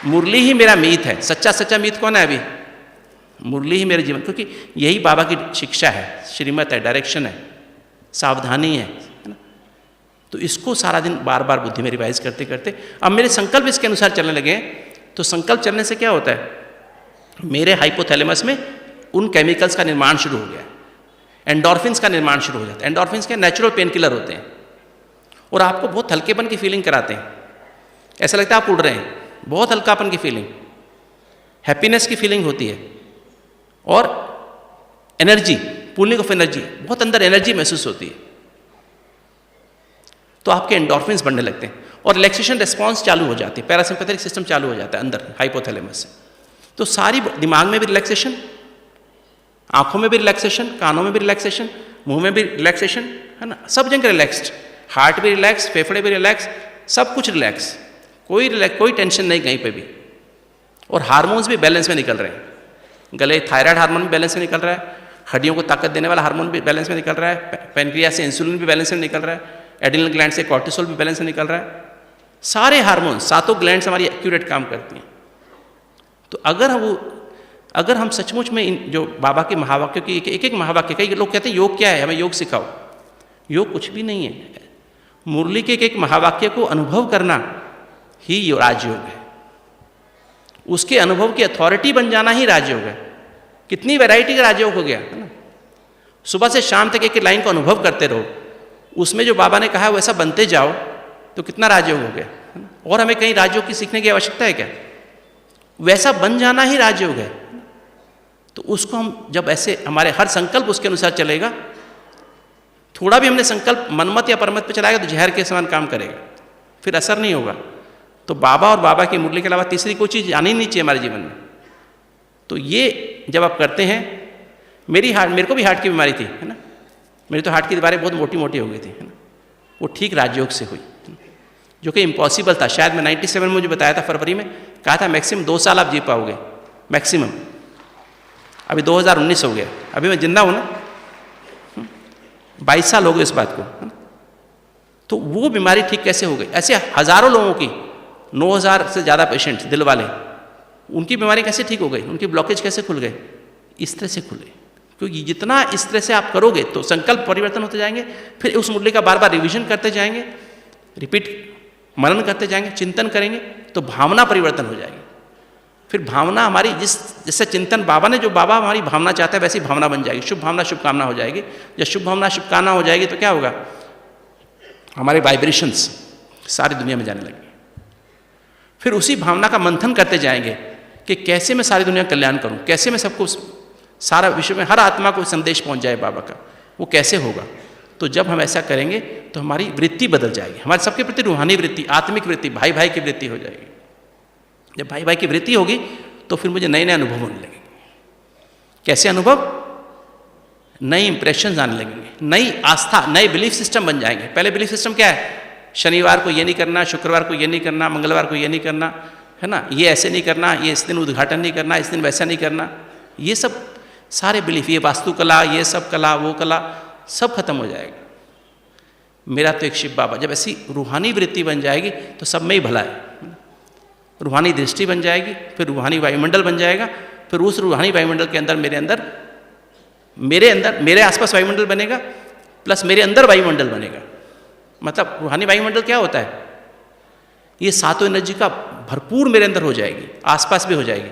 A: मुरली ही मेरा मीत है, सच्चा मीत कौन है अभी, मुरली ही मेरे जीवन, क्योंकि यही बाबा की शिक्षा है, श्रीमत है, डायरेक्शन है, सावधानी है ना। तो इसको सारा दिन बार बार बुद्धि में रिवाइज करते करते अब मेरे संकल्प इसके अनुसार चलने लगे। तो संकल्प चलने से क्या होता है, मेरे हाइपोथैलेमस में उन केमिकल्स का निर्माण शुरू हो गया, एंडोर्फिन्स का निर्माण शुरू हो जाता है। एंडोर्फिन्स के नेचुरल पेन किलर होते हैं और आपको बहुत हल्केपन की फीलिंग कराते हैं, ऐसा लगता है आप उड़ रहे हैं, बहुत हल्कापन की फीलिंग, हैप्पीनेस की फीलिंग होती है, और एनर्जी, पूलिंग ऑफ एनर्जी, बहुत अंदर एनर्जी महसूस होती है। तो आपके एंडोर्फिन्स बढ़ने लगते हैं और रिलैक्सेशन रिस्पॉन्स चालू हो जाती है, पैरासिम्पैथेटिक सिस्टम चालू हो जाता है अंदर हाइपोथैलेमस से। तो सारी दिमाग में भी रिलैक्सेशन, आंखों में भी रिलैक्सेशन, कानों में भी रिलैक्सेशन, मुंह में भी रिलैक्सेशन, है ना, सब जगह रिलैक्स्ड, हार्ट भी रिलैक्स, फेफड़े भी रिलैक्स, सब कुछ रिलैक्स, कोई टेंशन नहीं कहीं पे भी। और हार्मोन्स भी बैलेंस में निकल रहे हैं, गले थायराइड हार्मोन भी बैलेंस में निकल रहा है, हड्डियों को ताकत देने वाला हार्मोन भी बैलेंस में निकल रहा है, पेनक्रियास से इंसुलिन भी बैलेंस में निकल रहा है, एड्रिनल ग्लैंड से कॉर्टिसोल भी बैलेंस में निकल रहा है, सारे हार्मोन, 7 ग्लैंड्स हमारी एक्यूरेट काम करती हैं। तो अगर हम सचमुच में इन जो बाबा के महावाक्यों की एक महावाक्य, कई लोग कहते हैं योग क्या है, हमें योग सिखाओ, योग कुछ भी नहीं है, मुरली के एक महावाक्य को अनुभव करना ही राजयोग है, उसके अनुभव की अथॉरिटी बन जाना ही राजयोग है। कितनी वैरायटी का राजयोग हो गया है ना, सुबह से शाम तक एक लाइन को अनुभव करते रहो, उसमें जो बाबा ने कहा है वैसा बनते जाओ, तो कितना राजयोग हो गया। और हमें कहीं राजयोग की सीखने की आवश्यकता है क्या, वैसा बन जाना ही राजयोग है। तो उसको हम जब ऐसे हमारे हर संकल्प उसके अनुसार चलेगा, थोड़ा भी हमने संकल्प मनमत या परमत पे चलाएगा तो जहर के समान काम करेगा, फिर असर नहीं होगा। तो बाबा और बाबा की मुरली के अलावा तीसरी कोई चीज़ आनी नहीं चाहिए हमारे जीवन में। तो ये जब आप करते हैं, मेरे को भी हार्ट की बीमारी थी, है ना, मेरी तो हार्ट की दीवारें बहुत मोटी मोटी हो गई थी, है ना, वो ठीक राजयोग से हुई, जो कि इम्पॉसिबल था। शायद मैं 97 में मुझे बताया था, फरवरी में कहा था मैक्सिमम 2 साल आप जी पाओगे, मैक्सिमम। अभी 2019 हो गया, अभी मैं जिंदा हूँ ना, 22 साल हो गए इस बात को, है ना। तो वो बीमारी ठीक कैसे हो गई, ऐसे हज़ारों लोगों की, 9000 से ज़्यादा पेशेंट्स दिल वाले, उनकी बीमारी कैसे ठीक हो गई, उनकी ब्लॉकेज कैसे खुल गए, इस तरह से खुले। क्योंकि जितना इस तरह से आप करोगे तो संकल्प परिवर्तन होते जाएंगे, फिर उस मुरली का बार बार रिवीजन करते जाएंगे, रिपीट मनन करते जाएंगे, चिंतन करेंगे, तो भावना परिवर्तन हो जाएगी। फिर भावना हमारी जिससे चिंतन बाबा ने, जो बाबा हमारी भावना चाहता है वैसी भावना बन जाएगी, शुभ भावना शुभकामना हो जाएगी। जब शुभ भावना शुभकामना हो जाएगी तो क्या होगा, हमारे वाइब्रेशंस सारी दुनिया में जाने लगेंगे। फिर उसी भावना का मंथन करते जाएंगे कि कैसे मैं सारी दुनिया का कल्याण करूं, कैसे मैं सबको, सारा विश्व में हर आत्मा को संदेश पहुंच जाए बाबा का, वो कैसे होगा। तो जब हम ऐसा करेंगे तो हमारी वृत्ति बदल जाएगी, हमारे सबके प्रति रूहानी वृत्ति, आत्मिक वृत्ति, भाई भाई की वृत्ति हो जाएगी। जब भाई भाई की वृत्ति होगी तो फिर मुझे नए नए अनुभव होने लगेंगे। कैसे अनुभव, नई इंप्रेशंस आने लगेंगे, नई आस्था, नए बिलीफ सिस्टम बन जाएंगे। पहले बिलीफ सिस्टम क्या है, शनिवार को ये नहीं करना, शुक्रवार को ये नहीं करना, मंगलवार को ये नहीं करना, है ना, ये ऐसे नहीं करना, ये इस दिन उद्घाटन नहीं करना, इस दिन वैसा नहीं करना, ये सब सारे बिलीफ, ये वास्तुकला, ये सब कला, वो कला, सब खत्म हो जाएगा। मेरा तो एक शिव बाबा, जब ऐसी रूहानी वृत्ति बन जाएगी तो सब में ही भला है। रूहानी दृष्टि बन जाएगी, फिर रूहानी वायुमंडल बन जाएगा, फिर उस रूहानी वायुमंडल के अंदर मेरे आसपास वायुमंडल बनेगा, प्लस मेरे अंदर वायुमंडल बनेगा। मतलब रूहानी वायुमंडल क्या होता है? ये सातों एनर्जी का भरपूर मेरे अंदर हो जाएगी, आसपास भी हो जाएगी,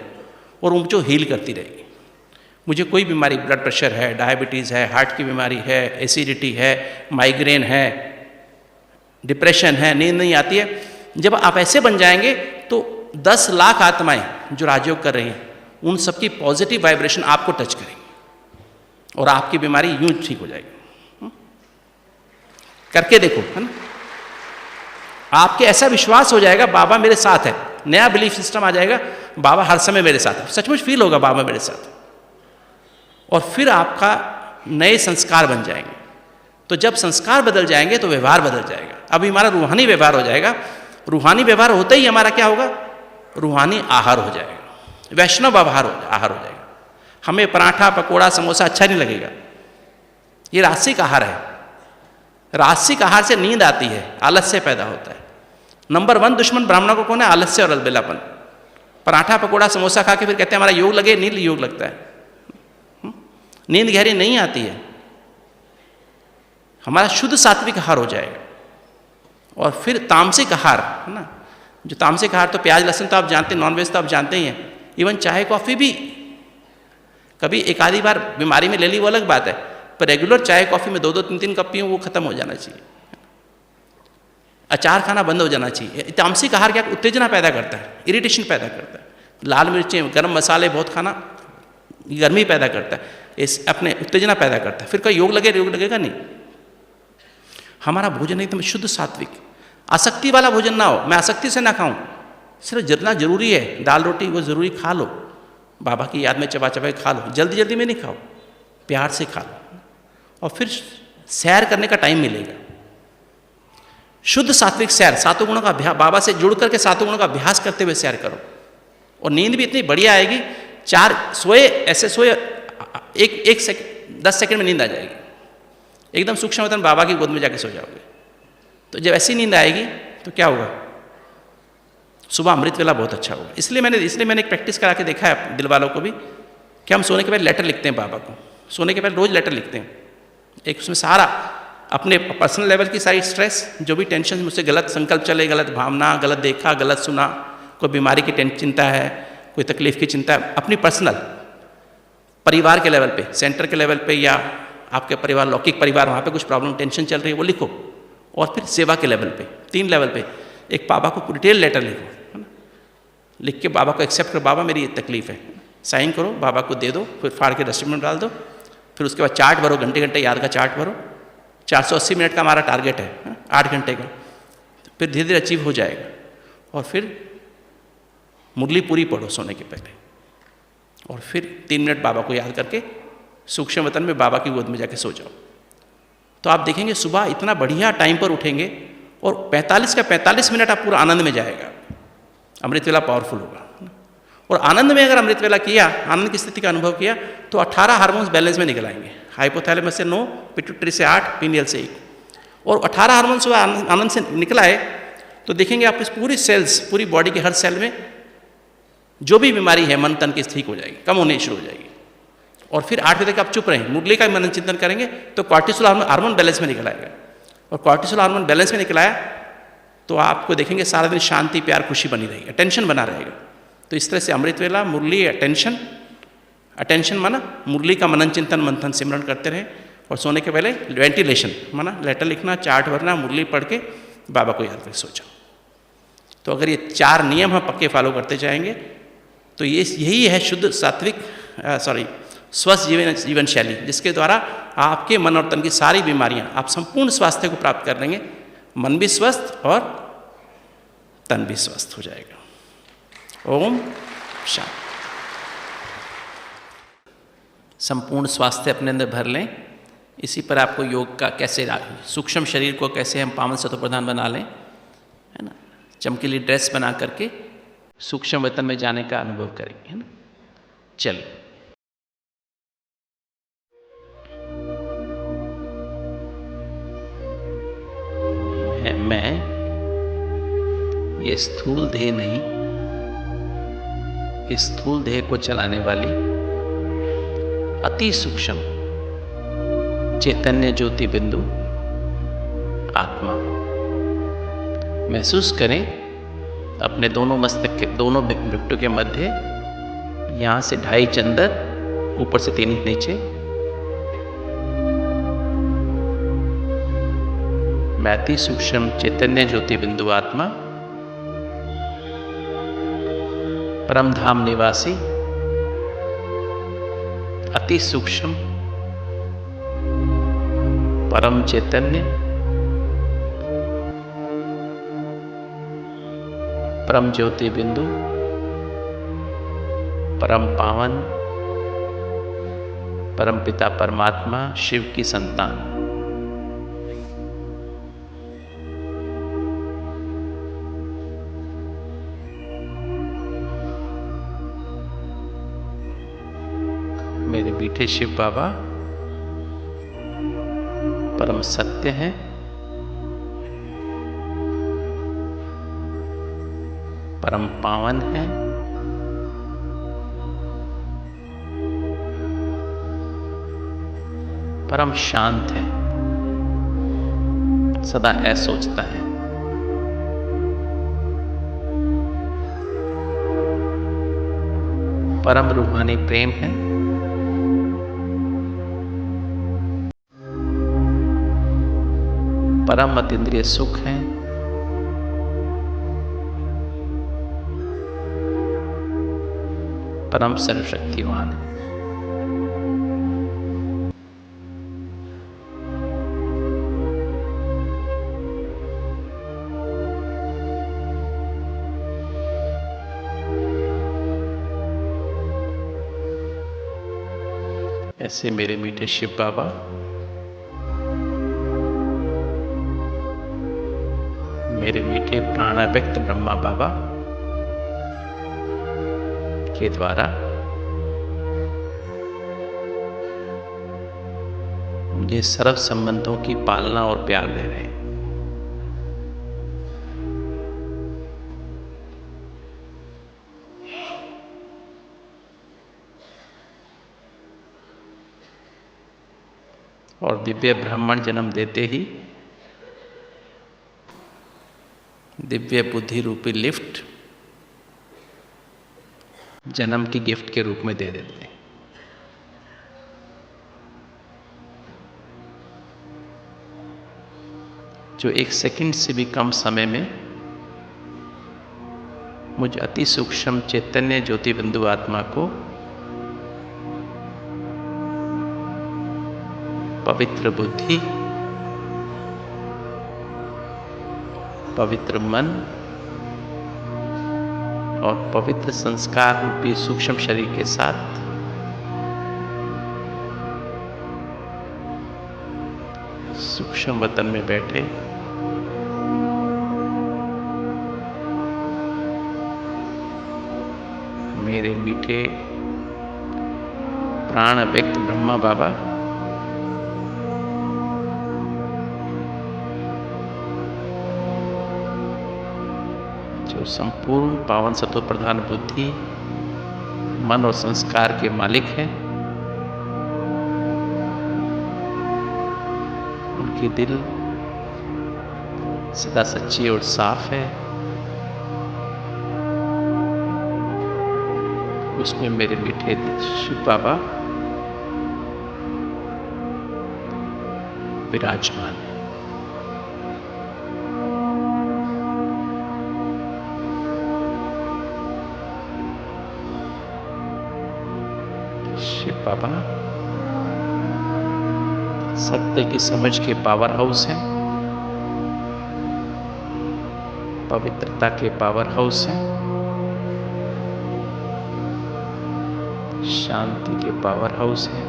A: और वो मुझे हील करती रहेगी। मुझे कोई बीमारी, ब्लड प्रेशर है, डायबिटीज़ है, हार्ट की बीमारी है, एसिडिटी है, माइग्रेन है, डिप्रेशन है, नींद नहीं आती है, जब आप ऐसे बन जाएंगे तो 10 लाख आत्माएं जो राजयोग कर रही हैं, उन सबकी पॉजिटिव वाइब्रेशन आपको टच करेंगी और आपकी बीमारी यूं ठीक हो जाएगी। करके देखो, है ना, आपके ऐसा विश्वास हो जाएगा बाबा मेरे साथ है, नया बिलीफ सिस्टम आ जाएगा, बाबा हर समय मेरे साथ है, सचमुच फील होगा बाबा मेरे साथ, और फिर आपका नए संस्कार बन जाएंगे। तो जब संस्कार बदल जाएंगे तो व्यवहार बदल जाएगा। अभी हमारा रूहानी व्यवहार हो जाएगा, रूहानी व्यवहार होते ही हमारा क्या होगा? रूहानी आहार हो जाएगा, वैष्णव आहार हो जाएगा। हमें पराठा, पकोड़ा, समोसा अच्छा नहीं लगेगा, ये रासिक आहार है। रासिक आहार से नींद आती है, आलस्य पैदा होता है। नंबर 1 दुश्मन ब्राह्मणों को कौन है? आलस्य और अलबेलापन। पराठा, पकोड़ा, समोसा खा के फिर कहते हैं हमारा योग लगे, नींद योग लगता है। नींद गहरी नहीं आती है, हमारा शुद्ध सात्विक आहार हो जाएगा। और फिर तामसिक आहार, है ना, जो तामसिक आहार तो प्याज लहसुन तो आप जानते हैं, नॉनवेज तो आप जानते ही हैं, इवन चाय कॉफ़ी भी कभी एक आधी बार बीमारी में ले ली वो अलग बात है, पर रेगुलर चाय कॉफ़ी में 2-2, 3-3 कप पीऊँ वो खत्म हो जाना चाहिए। अचार खाना बंद हो जाना चाहिए। तामसिक आहार क्या उत्तेजना पैदा करता है, इरिटेशन पैदा करता है। लाल मिर्चें, गर्म मसाले बहुत खाना गर्मी पैदा करता है, इस अपने उत्तेजना पैदा करता है। फिर कोई योग लगेगा नहीं। हमारा भोजन एकदम शुद्ध सात्विक, आसक्ति वाला भोजन ना हो, मैं आसक्ति से ना खाऊं, सिर्फ जितना जरूरी है, दाल रोटी वो जरूरी खा लो, बाबा की याद में चबा चबा खा लो, जल्दी जल्दी में नहीं खाओ, प्यार से खा लो, और फिर सैर करने का टाइम मिलेगा। शुद्ध सात्विक सैर, सातों गुणों का अभ्यास, बाबा से जुड़ करके सातों गुणों का अभ्यास करते हुए सैर करो, और नींद भी इतनी बढ़िया आएगी। 4 सोए, ऐसे सोए 10 सेकंड में नींद आ जाएगी, एकदम सूक्ष्म वतन बाबा की गोद में जाके सो जाओगे। तो जब ऐसी नींद आएगी तो क्या होगा? सुबह अमृत वेला बहुत अच्छा होगा। इसलिए मैंने एक प्रैक्टिस करा के देखा है दिल वालों को भी, कि हम सोने के पहले लेटर लिखते हैं बाबा को, सोने के पहले रोज लेटर लिखते हैं। एक उसमें सारा अपने पर्सनल लेवल की सारी स्ट्रेस, जो भी टेंशन, मुझसे गलत संकल्प चले, गलत भावना, गलत देखा, गलत सुना, कोई बीमारी की चिंता है, कोई तकलीफ की चिंता है, अपनी पर्सनल परिवार के लेवल पे, सेंटर के लेवल पे, या आपके परिवार, लौकिक परिवार, वहाँ पे कुछ प्रॉब्लम टेंशन चल रही है वो लिखो। और फिर सेवा के लेवल पे, 3 लेवल पे एक बाबा को डिटेल लेटर लिखो, है ना, लिख के बाबा को एक्सेप्ट करो, बाबा मेरी ये तकलीफ है, साइन करो, बाबा को दे दो, फिर फाड़ के डस्टबिन में डाल दो। फिर उसके बाद चार्ट भरो, घंटे घंटे याद का चार्ट भरो। 480 मिनट का हमारा टारगेट है, 8 घंटे का, तो फिर धीरे धीरे अचीव हो जाएगा। और फिर मुरली पूरी पढ़ो सोने के पहले, और फिर 3 मिनट बाबा को याद करके सूक्ष्म वतन में बाबा की गोद में जाके सो जाओ। तो आप देखेंगे सुबह इतना बढ़िया टाइम पर उठेंगे, और 45 मिनट आप पूरा आनंद में जाएगा। अमृत वेला पावरफुल होगा, और आनंद में अगर अमृत वेला किया, आनंद की स्थिति का अनुभव किया, तो 18 हार्मोन्स बैलेंस में निकल आएंगे। हाइपोथैलेमस से 9, पिट्यूटरी से 8, पीनियल से 1, और 18 हार्मोन्स आनंद से निकल आए तो देखेंगे आप इस पूरी सेल्स, पूरी बॉडी के हर सेल में जो भी बीमारी है मन तन की ठीक हो जाएगी, कम होने शुरू हो जाएगी। और फिर 8 बजे तक आप चुप रहें, मुरली का मनन चिंतन करेंगे तो कॉर्टिसोल हार्मोन बैलेंस में निकल आएगा। और कॉर्टिसोल हार्मोन बैलेंस में निकल आया तो आपको देखेंगे सारा दिन शांति, प्यार, खुशी बनी रहेगी, टेंशन बना रहेगा। तो इस तरह से अमृत वेला, मुरली, अटेंशन माना मुरली का मनन चिंतन मंथन सिमरन करते रहे। और सोने के पहले वेंटिलेशन माना लेटर लिखना, चार्ट भरना, मुरली पढ़ के बाबा को याद करके सो जाओ। तो अगर ये 4 नियम हम पक्के फॉलो करते जाएंगे तो यही है शुद्ध सात्विक स्वस्थ जीवन शैली, जिसके द्वारा आपके मन और तन की सारी बीमारियां, आप संपूर्ण स्वास्थ्य को प्राप्त कर लेंगे। मन भी स्वस्थ और तन भी स्वस्थ हो जाएगा। ओम शांति। संपूर्ण स्वास्थ्य अपने अंदर भर लें, इसी पर आपको योग का कैसे, सूक्ष्म शरीर को कैसे हम पावन सत्व प्रधान बना लें, है ना, चमकीली ड्रेस बना करके सूक्ष्म वतन में जाने का अनुभव करेंगे, है ना। चलिए, मैं ये स्थूल देह नहीं, इस स्थूल देह को चलाने वाली अति सूक्ष्म चैतन्य ज्योति बिंदु आत्मा। महसूस करें अपने दोनों मस्तक के, दोनों भृकुटों के मध्य, यहां से 2.5 इंच अंदर, ऊपर से 3 इंच नीचे, मैं अति सूक्ष्म चैतन्य ज्योति बिंदु आत्मा, परम धाम निवासी, अति सूक्ष्म परम चैतन्य, परम ज्योति बिंदु, परम पावन, परम पिता परमात्मा शिव की संतान। मेरे मीठे शिव बाबा परम सत्य हैं, परम पावन हैं, परम शांत है, सदा ऐसा सोचता है, परम रूहानी प्रेम है, परम अतीन्द्रिय सुख है, परम सर्वशक्तिवान है। ऐसे मेरे मीठे शिव बाबा मेरे मीठे प्राणाव्यक्त ब्रह्मा बाबा के द्वारा मुझे सर्व संबंधों की पालना और प्यार दे रहे हैं। और दिव्य ब्राह्मण जन्म देते ही दिव्य बुद्धि रूपी लिफ्ट जन्म की गिफ्ट के रूप में दे देते हैं। जो 1 सेकंड से भी कम समय में मुझ अति सूक्ष्म चैतन्य ज्योति बिंदु आत्मा को पवित्र बुद्धि, पवित्र मन और पवित्र संस्कार रूपी सूक्ष्म शरीर के साथ सूक्ष्म वतन में बैठे मेरे मीठे प्राण व्यक्त ब्रह्मा बाबा जो संपूर्ण पावन सत्व प्रधान बुद्धि, मन और संस्कार के मालिक हैं, उनकी दिल सदा सच्ची और साफ है। उसमें मेरे मीठे शिव बाबा विराजमान है। शिव बाबा सत्य की समझ के पावर हाउस हैं, पवित्रता के पावर हाउस हैं, शांति के पावर हाउस हैं,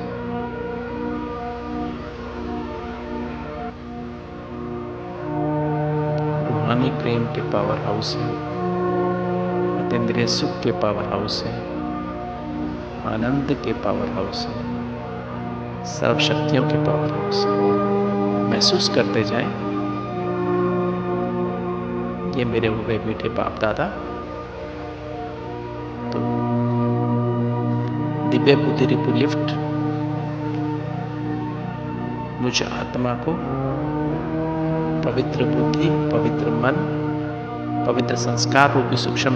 A: रूहानी प्रेम के पावर हाउस हैं, अतीन्द्रिय सुख के पावर हाउस हैं, आनंद के पावर हाउस हैं, सर्व शक्तियों के पावर हाउस हैं। महसूस करते जाएं, ये मेरे हो गए मीठे बाप दादा। तो दिव्य बुद्धि रिपु लिफ्ट मुझ आत्मा को पवित्र बुद्धि, पवित्र मन, पवित्र संस्कार रूपी सूक्ष्म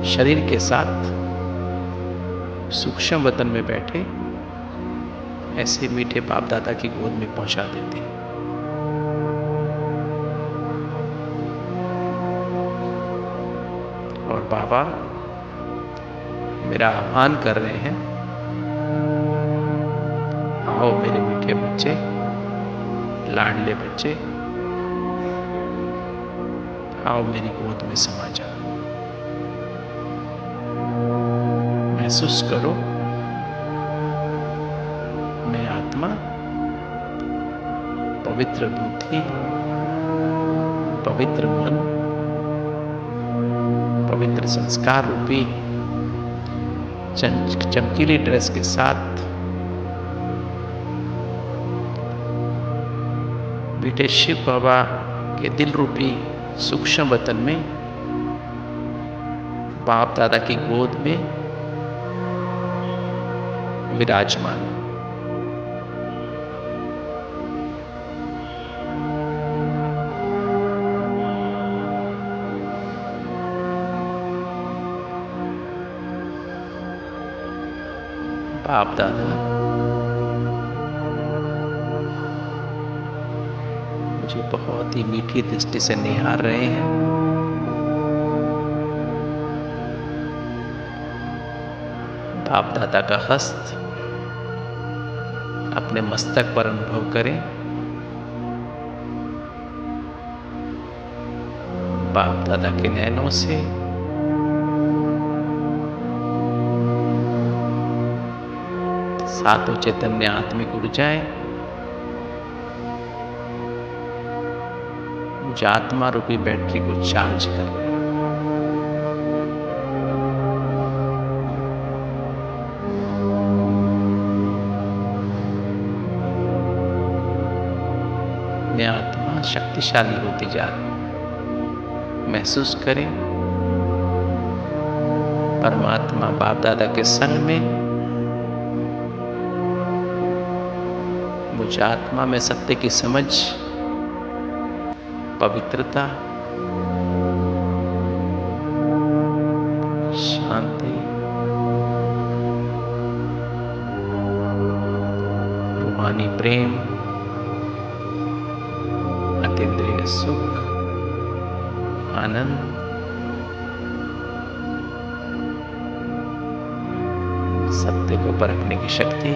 A: शरीर के साथ सूक्ष्म वतन में बैठे ऐसे मीठे बाप दादा की गोद में पहुंचा देते हैं। और बाबा मेरा आह्वान कर रहे हैं, आओ मेरे मीठे बच्चे, लाडले बच्चे, आओ मेरी गोद में समा जाओ। महसूस करो, मैं आत्मा पवित्र बुद्धि, पवित्र मन, पवित्र संस्कार रूपी चमकीली ड्रेस के साथ बेटे शिव बाबा के दिल रूपी सूक्ष्म वतन में बाप दादा की गोद में विराजमान। बाप दादा मुझे बहुत ही मीठी दृष्टि से निहार रहे हैं। बाप दादा का हस्त अपने मस्तक पर अनुभव करें। बाप दादा के नैनों से सातों चैतन्य आत्मिक ऊर्जाएं मुझे आत्मा रूपी बैटरी को चार्ज कर। मैं आत्मा शक्तिशाली होती जा रही। महसूस करें, परमात्मा बाप दादा के संग में मुझ आत्मा में सत्य की समझ, पवित्रता, शांति, रूहानी प्रेम, अतीन्द्रिय सुख, आनंद, सत्य को परखने की शक्ति,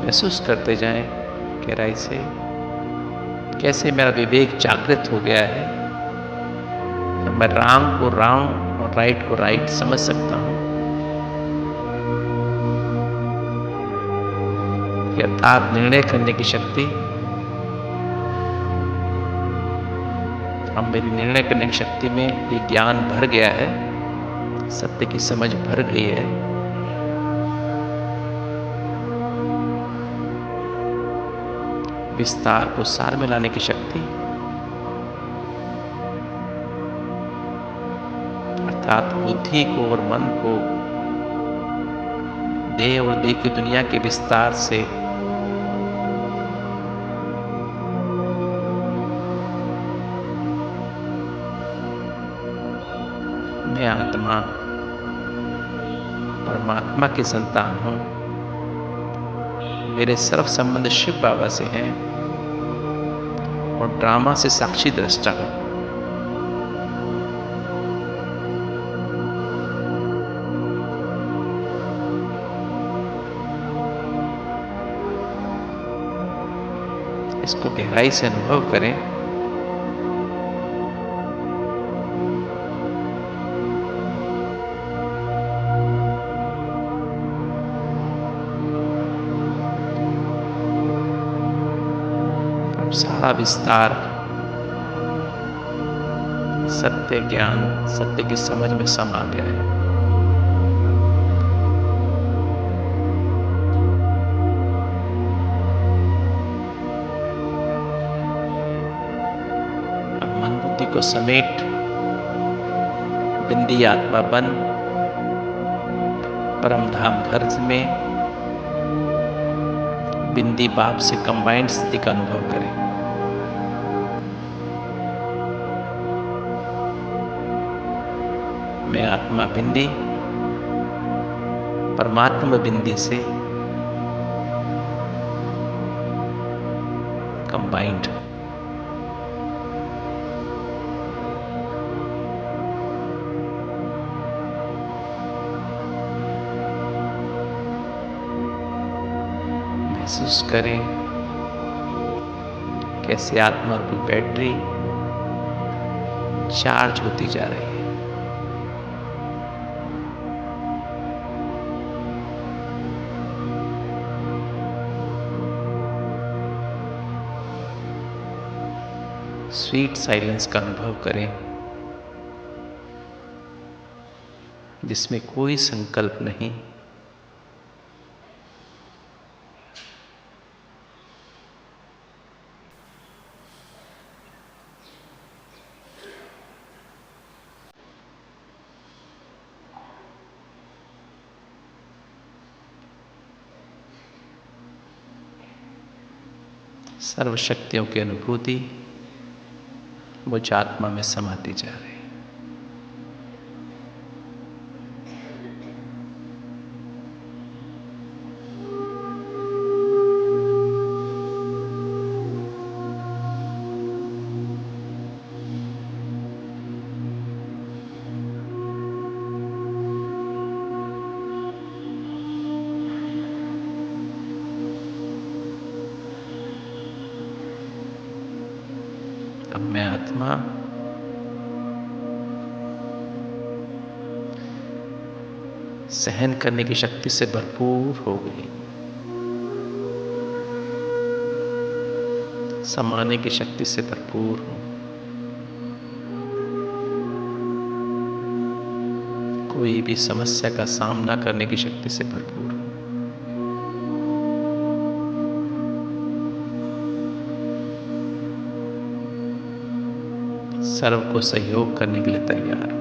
A: महसूस करते जाएं गहराई से कैसे मेरा विवेक जागृत हो गया है। तो मैं रॉन्ग को रॉन्ग और राइट को राइट समझ सकता हूं। यथार्थ निर्णय करने की शक्ति, अब मेरी निर्णय करने की शक्ति में ये ज्ञान भर गया है, सत्य की समझ भर गई है। विस्तार को सार में लाने की शक्ति, अर्थात बुद्धि को और मन को देह और देह की दुनिया के विस्तार से मैं आत्मा परमात्मा की संतान हूं। मेरे सर्व संबंध शिव बाबा से हैं और ड्रामा से साक्षी दृष्टा हूं। इसको गहराई से अनुभव करें। सारा विस्तार सत्य ज्ञान, सत्य की समझ में समा गया है। अब मन बुद्धि को समेट बिंदी आत्मा बन परम धाम घर में बिंदी बाप से कंबाइंड स्थिति का अनुभव करें। मैं आत्मा बिंदी परमात्मा बिंदी से कंबाइंड। महसूस करें कैसे आत्मा रूपी बैटरी चार्ज होती जा रही है। स्वीट साइलेंस का अनुभव करें जिसमें कोई संकल्प नहीं, सर्वशक्तियों की अनुभूति मुझ आत्मा में समाती जा रही है। अब मैं आत्मा सहन करने की शक्ति से भरपूर हो गई, समाने की शक्ति से भरपूर हूं। कोई भी समस्या का सामना करने की शक्ति से भरपूर हूं। सर्व को सहयोग करने के लिए तैयार हूं।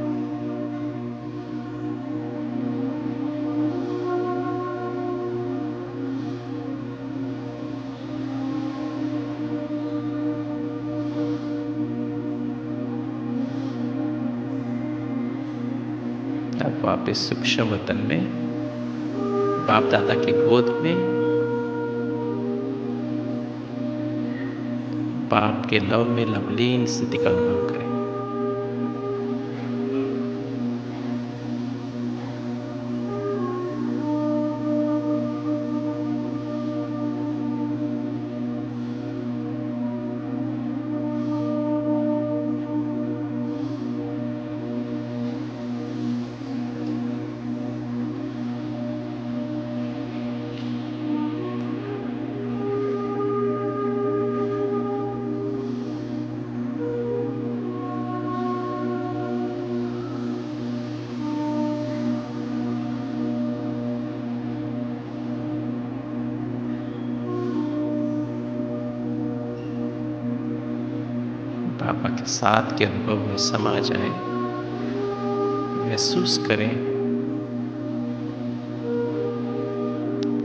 A: अब वापिस सूक्ष्म वतन में बाप दादा की गोद में बाप के लव में लवलीन स्थिति का अनुभव करें। बाबा के साथ के अनुभव में समा जाएं। महसूस करें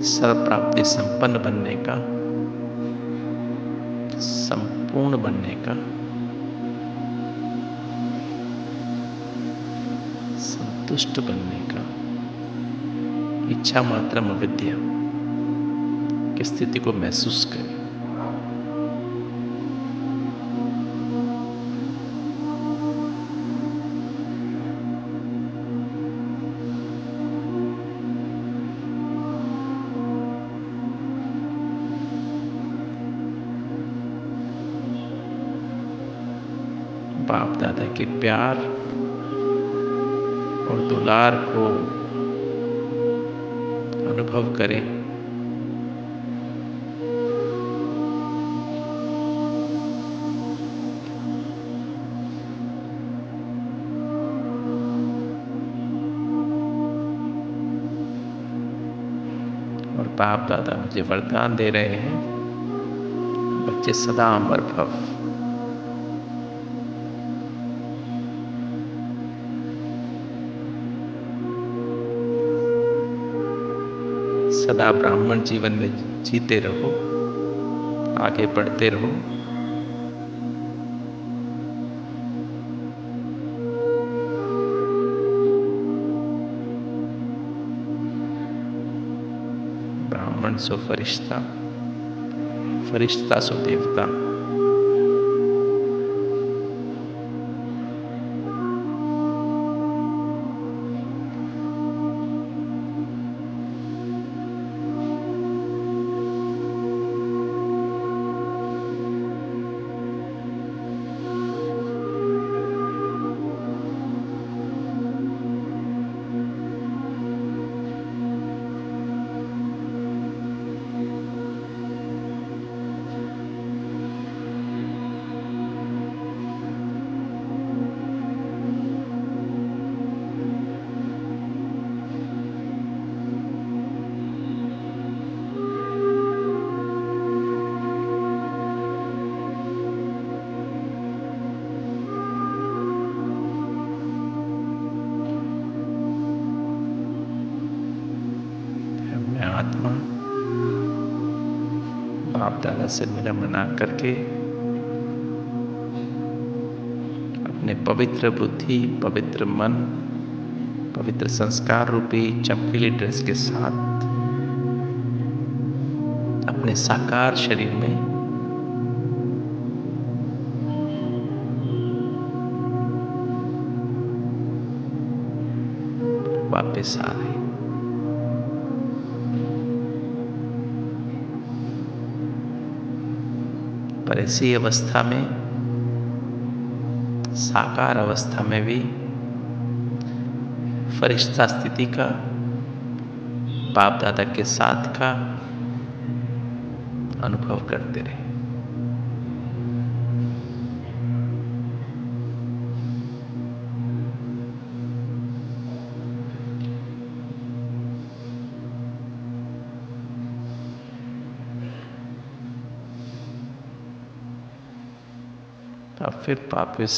A: सर्व प्राप्ति संपन्न बनने का, संपूर्ण बनने का, संतुष्ट बनने का, इच्छा मात्रम अविद्या की स्थिति को महसूस करें। बाप दादा के प्यार और दुलार को अनुभव करें। और बाप दादा मुझे वरदान दे रहे हैं, बच्चे सदा अमर भव। सदा ब्राह्मण जीवन में जीते रहो, आगे बढ़ते रहो। ब्राह्मण सो फरिश्ता, फरिश्ता सो देवता। आत्मा बाप दादा से मिलन बना करके अपने पवित्र बुद्धि, पवित्र मन, पवित्र संस्कार रूपी चमकीली ड्रेस के साथ अपने साकार शरीर में वापस आ रहे। पर ऐसी अवस्था में, साकार अवस्था में भी फरिश्ता स्थिति का, बाप दादा के साथ का अनुभव करते रहे। अब फिर वापिस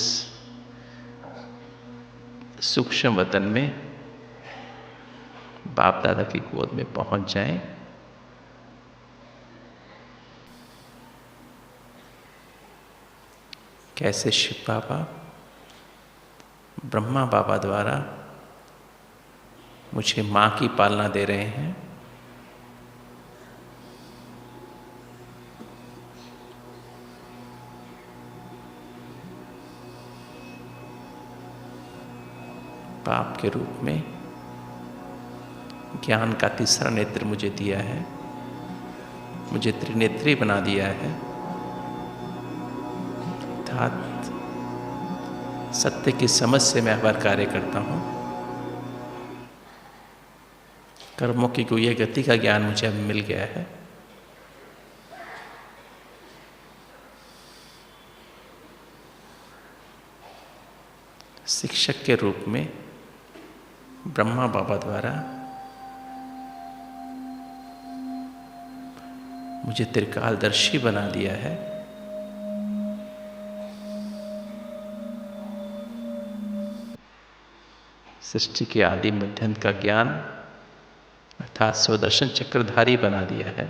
A: सूक्ष्म वतन में बाप दादा की गोद में पहुंच जाएं। कैसे शिव बाबा ब्रह्मा बाबा द्वारा मुझे माँ की पालना दे रहे हैं, बाप के रूप में ज्ञान का तीसरा नेत्र मुझे दिया है, मुझे त्रिनेत्री बना दिया है। अर्थात सत्य की समझ से मैं हर कार्य करता हूँ। कर्मों की गुह्य गति का ज्ञान मुझे अब मिल गया है। शिक्षक के रूप में ब्रह्मा बाबा द्वारा मुझे त्रिकालदर्शी बना दिया है। सृष्टि के आदि मध्यंत का ज्ञान अर्थात स्वदर्शन चक्रधारी बना दिया है।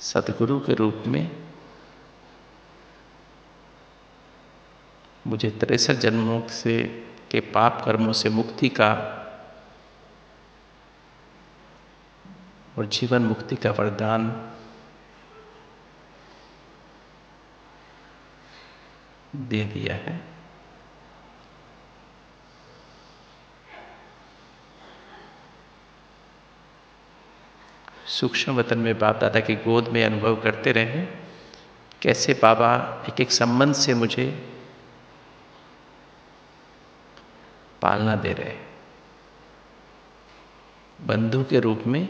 A: सतगुरु के रूप में मुझे 63 जन्मों से के पाप कर्मों से मुक्ति का और जीवन मुक्ति का वरदान दे दिया है। सूक्ष्म वतन में बाप दादा की गोद में अनुभव करते रहे कैसे बाबा एक एक संबंध से मुझे पालना दे रहे। बंधु के रूप में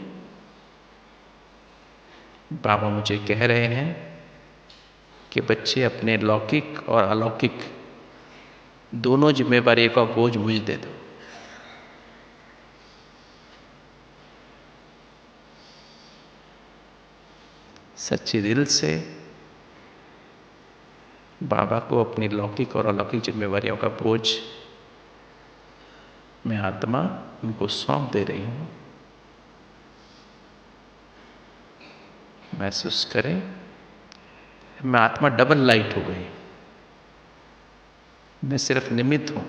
A: बाबा मुझे कह रहे हैं कि बच्चे अपने लौकिक और अलौकिक दोनों जिम्मेवारियों का बोझ मुझे दे दो। सच्चे दिल से बाबा को अपनी लौकिक और अलौकिक जिम्मेवारियों का बोझ मैं आत्मा उनको सौंप दे रही हूं। महसूस करें मैं आत्मा डबल लाइट हो गई। मैं सिर्फ निमित्त हूं।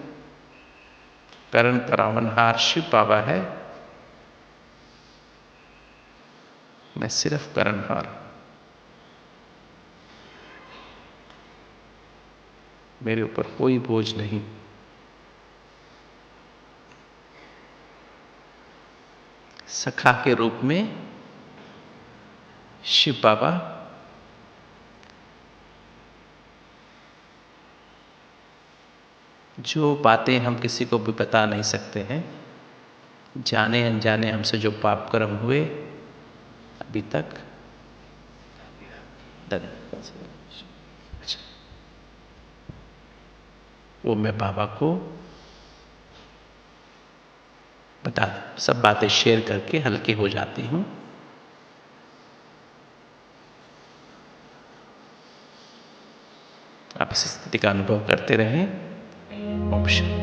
A: करण करावनहार शिव बाबा है, मैं सिर्फ करणहार हूं। मेरे ऊपर कोई बोझ नहीं। सखा के रूप में शिव बाबा जो बातें हम किसी को भी बता नहीं सकते हैं, जाने अनजाने हमसे जो पाप कर्म हुए अभी तक, वो मैं बाबा को बता सब बातें शेयर करके हल्के हो जाती हूं। आप इस स्थिति का अनुभव करते रहें। ओम शांति।